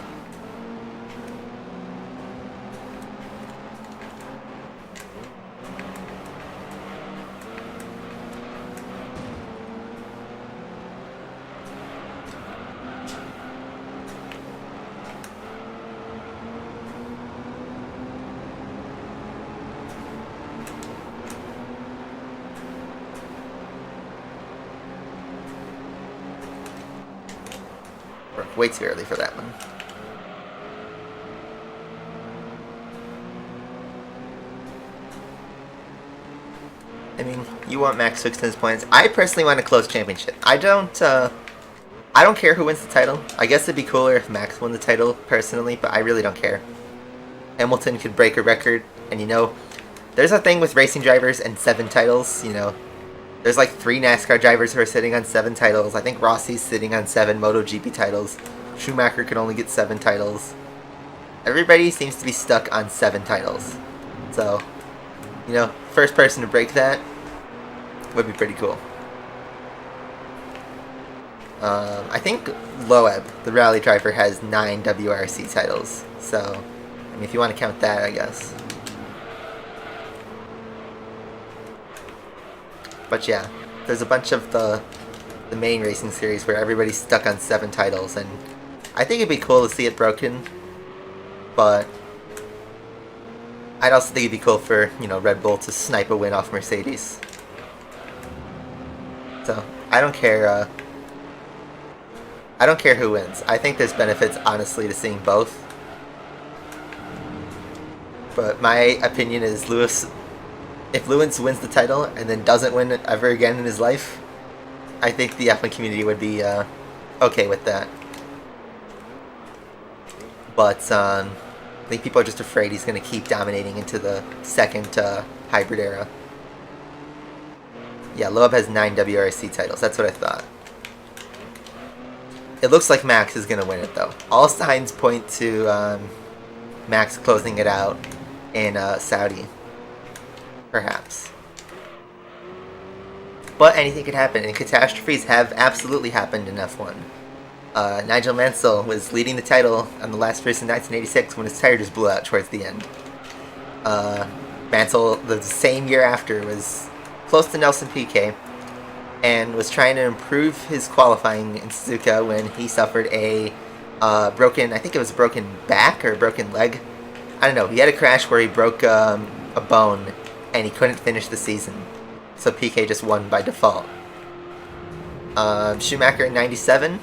way too early for that one. I mean, you want Max to extend his points. I personally want a close championship. I don't care who wins the title. I guess it'd be cooler if Max won the title, personally, but I really don't care. Hamilton could break a record, and you know, there's a thing with racing drivers and 7 titles, you know. There's like 3 NASCAR drivers who are sitting on 7 titles. I think Rossi's sitting on 7 MotoGP titles. Schumacher could only get 7 titles. Everybody seems to be stuck on 7 titles. So, you know, first person to break that would be pretty cool. I think Loeb, the rally driver, has 9 WRC titles. So, I mean, if you want to count that, I guess. But yeah, there's a bunch of the main racing series where everybody's stuck on 7 titles, and I think it'd be cool to see it broken. But I'd also think it'd be cool for, you know, Red Bull to snipe a win off Mercedes. So I don't care. I don't care who wins. I think there's benefits, honestly, to seeing both. But my opinion is Lewis. If Lewis wins the title and then doesn't win it ever again in his life, I think the F1 community would be okay with that. But I think people are just afraid he's going to keep dominating into the second hybrid era. Yeah, Loeb has 9 WRC titles. That's what I thought. It looks like Max is going to win it, though. All signs point to Max closing it out in Saudi. Perhaps. But anything could happen, and catastrophes have absolutely happened in F1. Nigel Mansell was leading the title on the last race in 1986 when his tire just blew out towards the end. Mansell, the same year after, was close to Nelson Piquet and was trying to improve his qualifying in Suzuka when he suffered a broken, I think it was a broken back or a broken leg. I don't know. He had a crash where he broke a bone and he couldn't finish the season. So Piquet just won by default. Schumacher in 97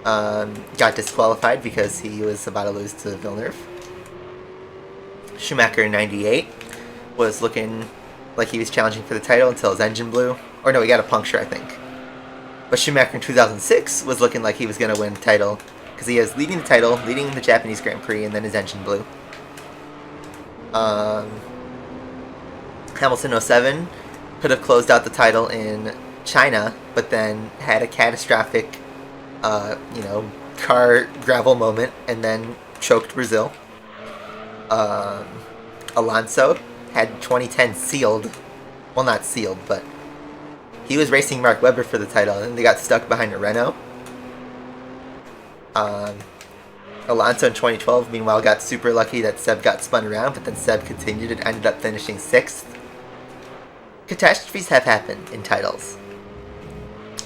got disqualified because he was about to lose to Villeneuve. Schumacher in 98 was looking like he was challenging for the title until his engine blew. Or no, he got a puncture, I think. But Schumacher in 2006 was looking like he was going to win the title because he was leading the title, leading the Japanese Grand Prix, and then his engine blew. Hamilton 07 could have closed out the title in China, but then had a catastrophic, car gravel moment and then choked Brazil. Alonso had 2010 sealed. Well, not sealed, but he was racing Mark Webber for the title, and they got stuck behind a Renault. Alonso in 2012, meanwhile, got super lucky that Seb got spun around, but then Seb continued and ended up finishing 6th. Catastrophes have happened in titles,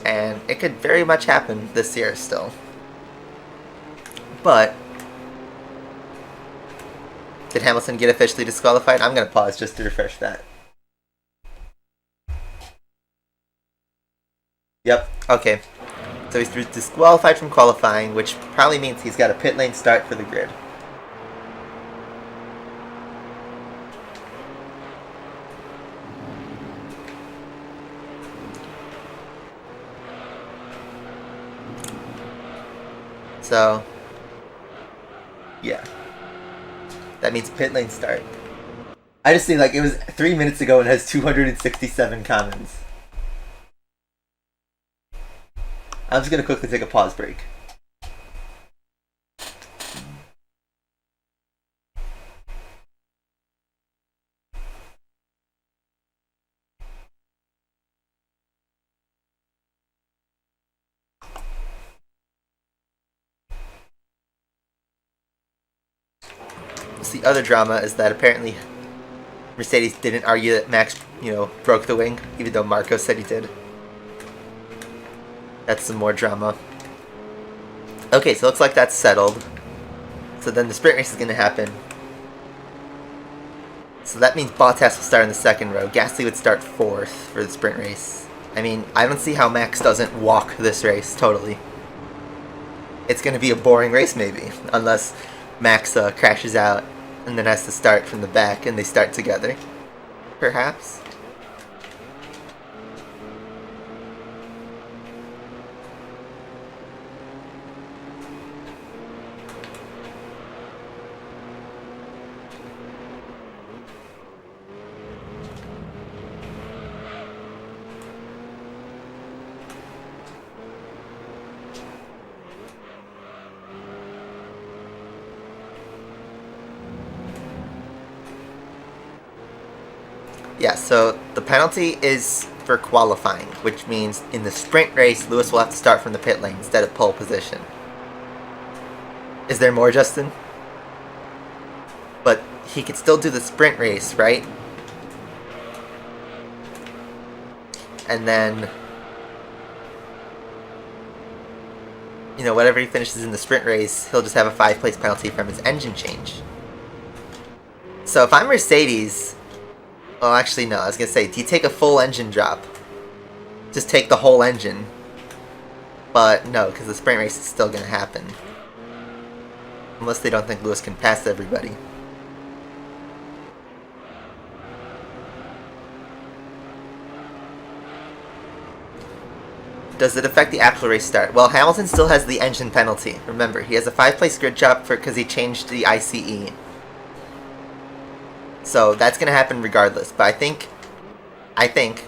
and it could very much happen this year still. But did Hamilton get officially disqualified? I'm going to pause just to refresh that. Yep, okay. So he's disqualified from qualifying, which probably means he's got a pit lane start for the grid. So, yeah. That means pit lane start. I just think like it was 3 minutes ago and has 267 comments. I'm just going to quickly take a pause break. The other drama is that apparently Mercedes didn't argue that Max, broke the wing, even though Marco said he did. That's some more drama. Okay, so it looks like that's settled. So then the sprint race is going to happen. So that means Bottas will start in the second row. Gasly would start 4th for the sprint race. I mean, I don't see how Max doesn't walk this race, totally. it's going to be a boring race maybe, unless Max crashes out and then has to start from the back and they start together, perhaps. Yeah, so the penalty is for qualifying, which means in the sprint race, Lewis will have to start from the pit lane instead of pole position. Is there more, Justin? But he could still do the sprint race, right? And then, you know, whatever he finishes in the sprint race, he'll just have a 5-place penalty from his engine change. So if I'm Mercedes... Well, actually, no. I was going to say, do you take a full engine drop? Just take the whole engine. But no, because the sprint race is still going to happen. Unless they don't think Lewis can pass everybody. Does it affect the actual race start? Well, Hamilton still has the engine penalty. Remember, he has a 5-place grid drop because he changed the ICE. So that's going to happen regardless. But I think,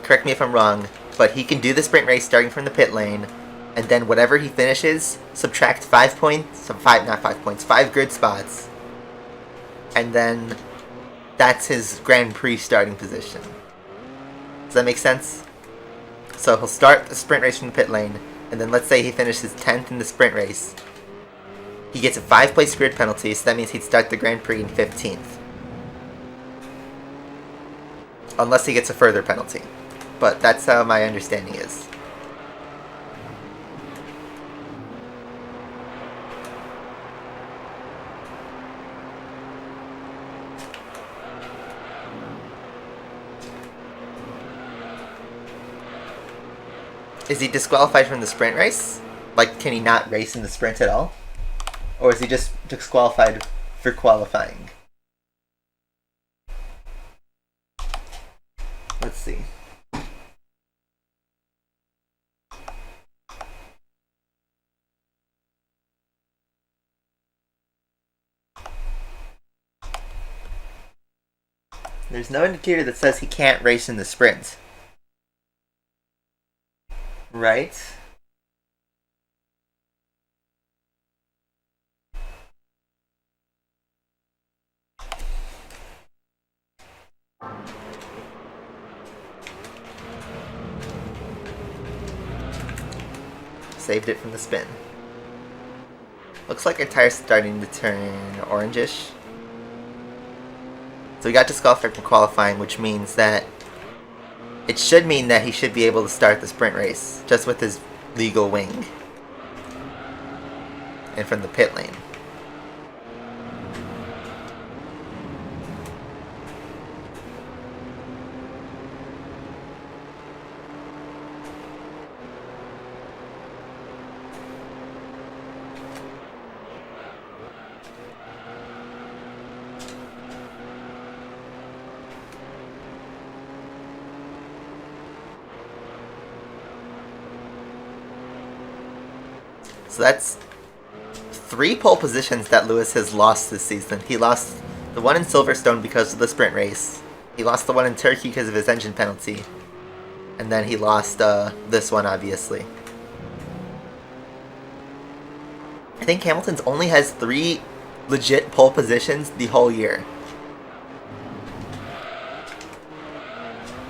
correct me if I'm wrong, but he can do the sprint race starting from the pit lane, and then whatever he finishes, subtract 5 points, 5 grid spots, and then that's his Grand Prix starting position. Does that make sense? So he'll start the sprint race from the pit lane, and then let's say he finishes 10th in the sprint race. He gets a 5-place grid penalty, so that means he'd start the Grand Prix in 15th. Unless he gets a further penalty. But that's how my understanding is. Is he disqualified from the sprint race? Like, can he not race in the sprint at all? Or is he just disqualified for qualifying? Let's see. There's no indicator that says he can't race in the sprint. Right? Saved it from the spin. Looks like our tire's starting to turn orangish. So we got disqualified from qualifying, which means that it should mean that he should be able to start the sprint race just with his legal wing and from the pit lane. So that's 3 pole positions that Lewis has lost this season. He lost the one in Silverstone because of the sprint race. He lost the one in Turkey because of his engine penalty. And then he lost this one, obviously. I think Hamilton's only has 3 legit pole positions the whole year.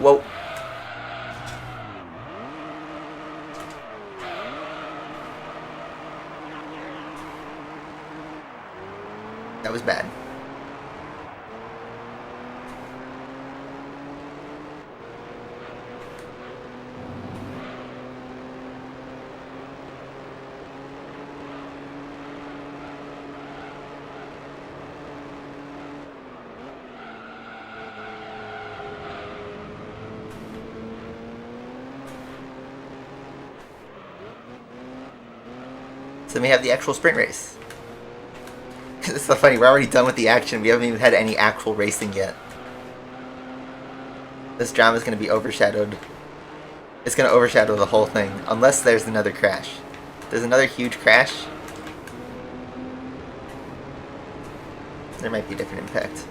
Whoa. That was bad. So then we have the actual sprint race. It's so funny, we're already done with the action. We haven't even had any actual racing yet. This drama is going to be overshadowed. It's going to overshadow the whole thing, unless there's another crash. If there's another huge crash, there might be a different impact.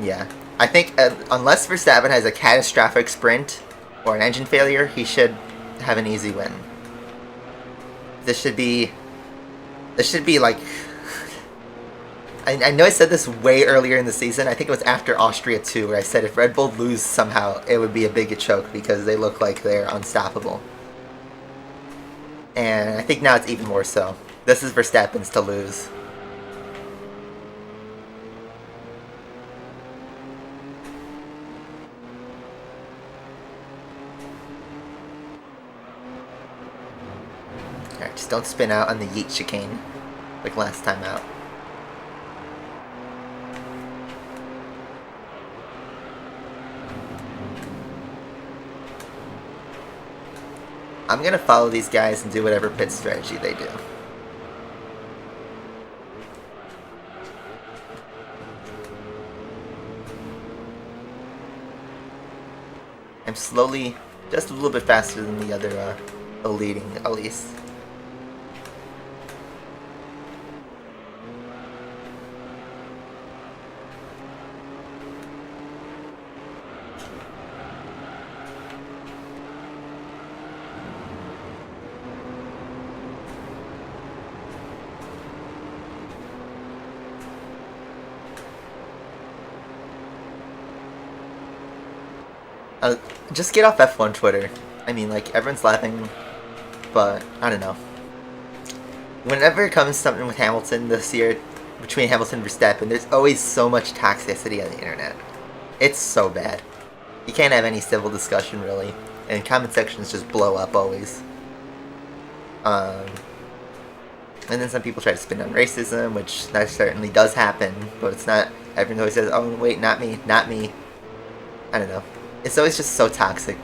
Yeah. I think unless Verstappen has a catastrophic sprint or an engine failure, he should have an easy win. This should be like... I know I said this way earlier in the season. I think it was after Austria 2, where I said if Red Bull lose somehow, it would be a big choke because they look like they're unstoppable. And I think now it's even more so. This is Verstappen's to lose. Alright, just don't spin out on the yeet chicane like last time out. I'm gonna follow these guys and do whatever pit strategy they do. I'm slowly, just a little bit faster than the other leading Elise. Just get off F1 Twitter. I mean, like, everyone's laughing, but I don't know. Whenever it comes to something with Hamilton this year, between Hamilton and Verstappen, there's always so much toxicity on the internet. It's so bad. You can't have any civil discussion, really. And comment sections just blow up, always. And then some people try to spin on racism, which that certainly does happen, but it's not... Everyone always says, oh, wait, not me, not me. I don't know. It's always just so toxic.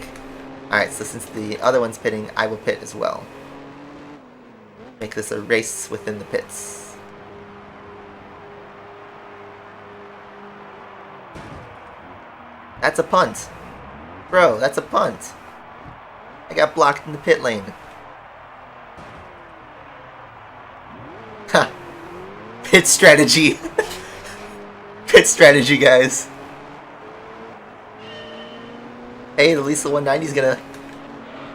Alright, so since the other one's pitting, I will pit as well. Make this a race within the pits. That's a punt. Bro, that's a punt. I got blocked in the pit lane. Ha! Pit strategy. Pit strategy, guys. Hey, the Lisa 190 is gonna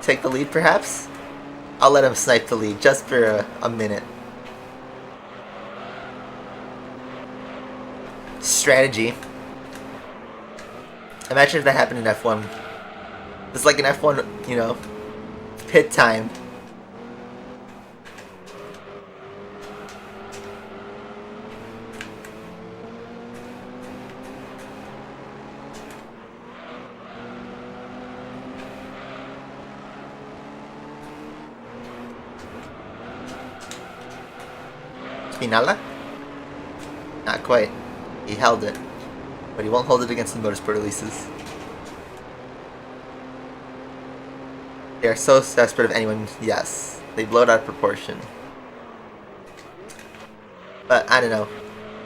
take the lead, perhaps? I'll let him snipe the lead just for a minute. Strategy. Imagine if that happened in F1. It's like an F1, you know, pit time. Spinalla? Not quite. He held it. But he won't hold it against the motorsport releases. They are so desperate of anyone. Yes. They blow it out of proportion. But, I don't know.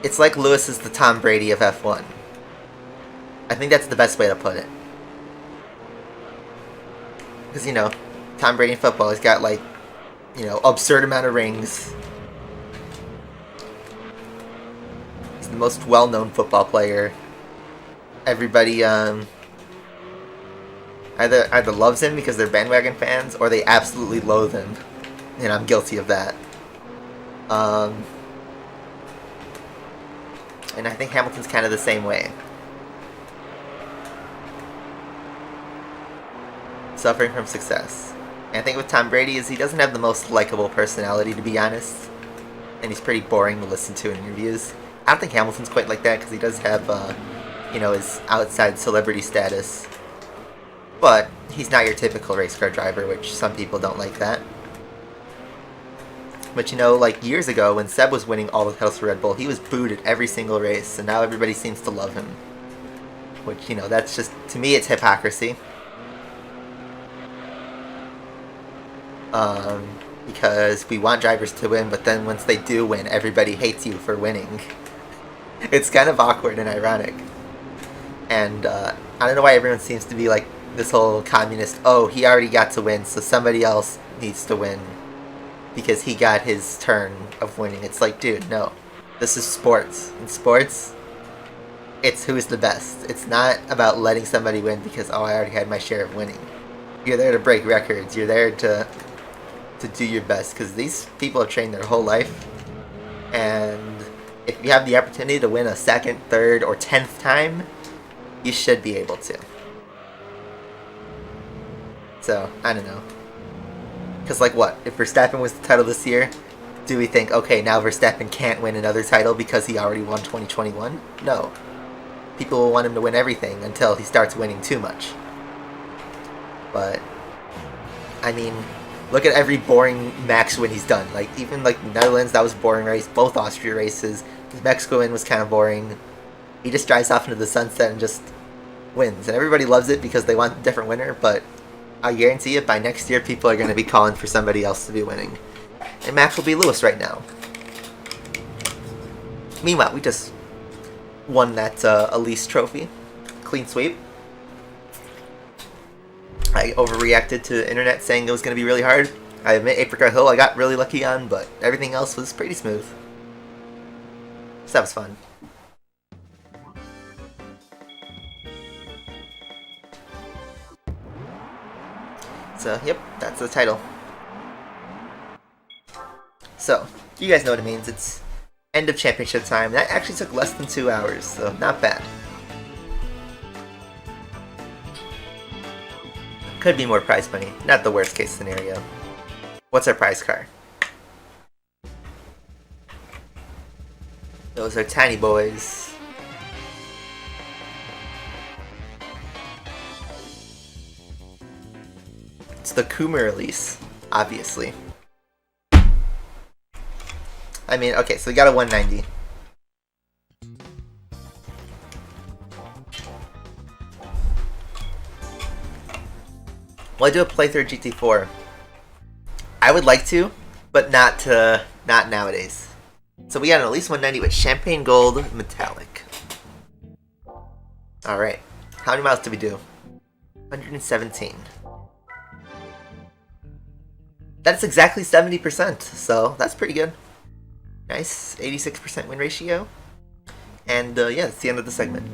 It's like Lewis is the Tom Brady of F1. I think that's the best way to put it. Because, you know, Tom Brady in football, he's got, like, you know, absurd amount of rings. The most well-known football player. Everybody either loves him because they're bandwagon fans, or they absolutely loathe him, and I'm guilty of that. And I think Hamilton's kind of the same way. Suffering from success. And I think with Tom Brady is he doesn't have the most likable personality, to be honest, and he's pretty boring to listen to in interviews. I don't think Hamilton's quite like that because he does have, you know, his outside celebrity status. But he's not your typical race car driver, which some people don't like that. But, you know, like years ago when Seb was winning all the titles for Red Bull, he was booed at every single race, and now everybody seems to love him. Which, you know, that's just, to me, it's hypocrisy. because we want drivers to win, but then once they do win, everybody hates you for winning. It's kind of awkward and ironic. And I don't know why everyone seems to be like this whole communist, oh, he already got to win, so somebody else needs to win because he got his turn of winning. It's like, dude, no. This is sports. In sports, it's who's the best. It's not about letting somebody win because, oh, I already had my share of winning. You're there to break records. You're there to do your best because these people have trained their whole life. And if you have the opportunity to win a second, third, or 10th time, you should be able to. So, I don't know. Because, like, what? If Verstappen was the title this year, do we think, okay, now Verstappen can't win another title because he already won 2021? No. People will want him to win everything until he starts winning too much. But, I mean, look at every boring Max win he's done. Like, even, like, Netherlands, that was a boring race. Both Austria races. The Mexico win was kind of boring. He just drives off into the sunset and just wins. And everybody loves it because they want a different winner, but I guarantee you, by next year, people are going to be calling for somebody else to be winning. And Max will be Lewis right now. Meanwhile, we just won that Elise trophy. Clean sweep. I overreacted to the internet saying it was going to be really hard. I admit Apricot Hill I got really lucky on, but everything else was pretty smooth. So that was fun. So, yep, that's the title. So, you guys know what it means. It's end of championship time. That actually took less than 2 hours, so not bad. Could be more prize money. Not the worst case scenario. What's our prize car? Those are tiny boys. It's the Cookeh Elise, obviously. I mean, okay, so we got a 190. Will I do a playthrough GT4? I would like to, but not nowadays. So we got an Elise 190 with Champagne Gold Metallic. Alright, how many miles did we do? 117. That's exactly 70%, so that's pretty good. Nice, 86% win ratio. And yeah, that's the end of the segment.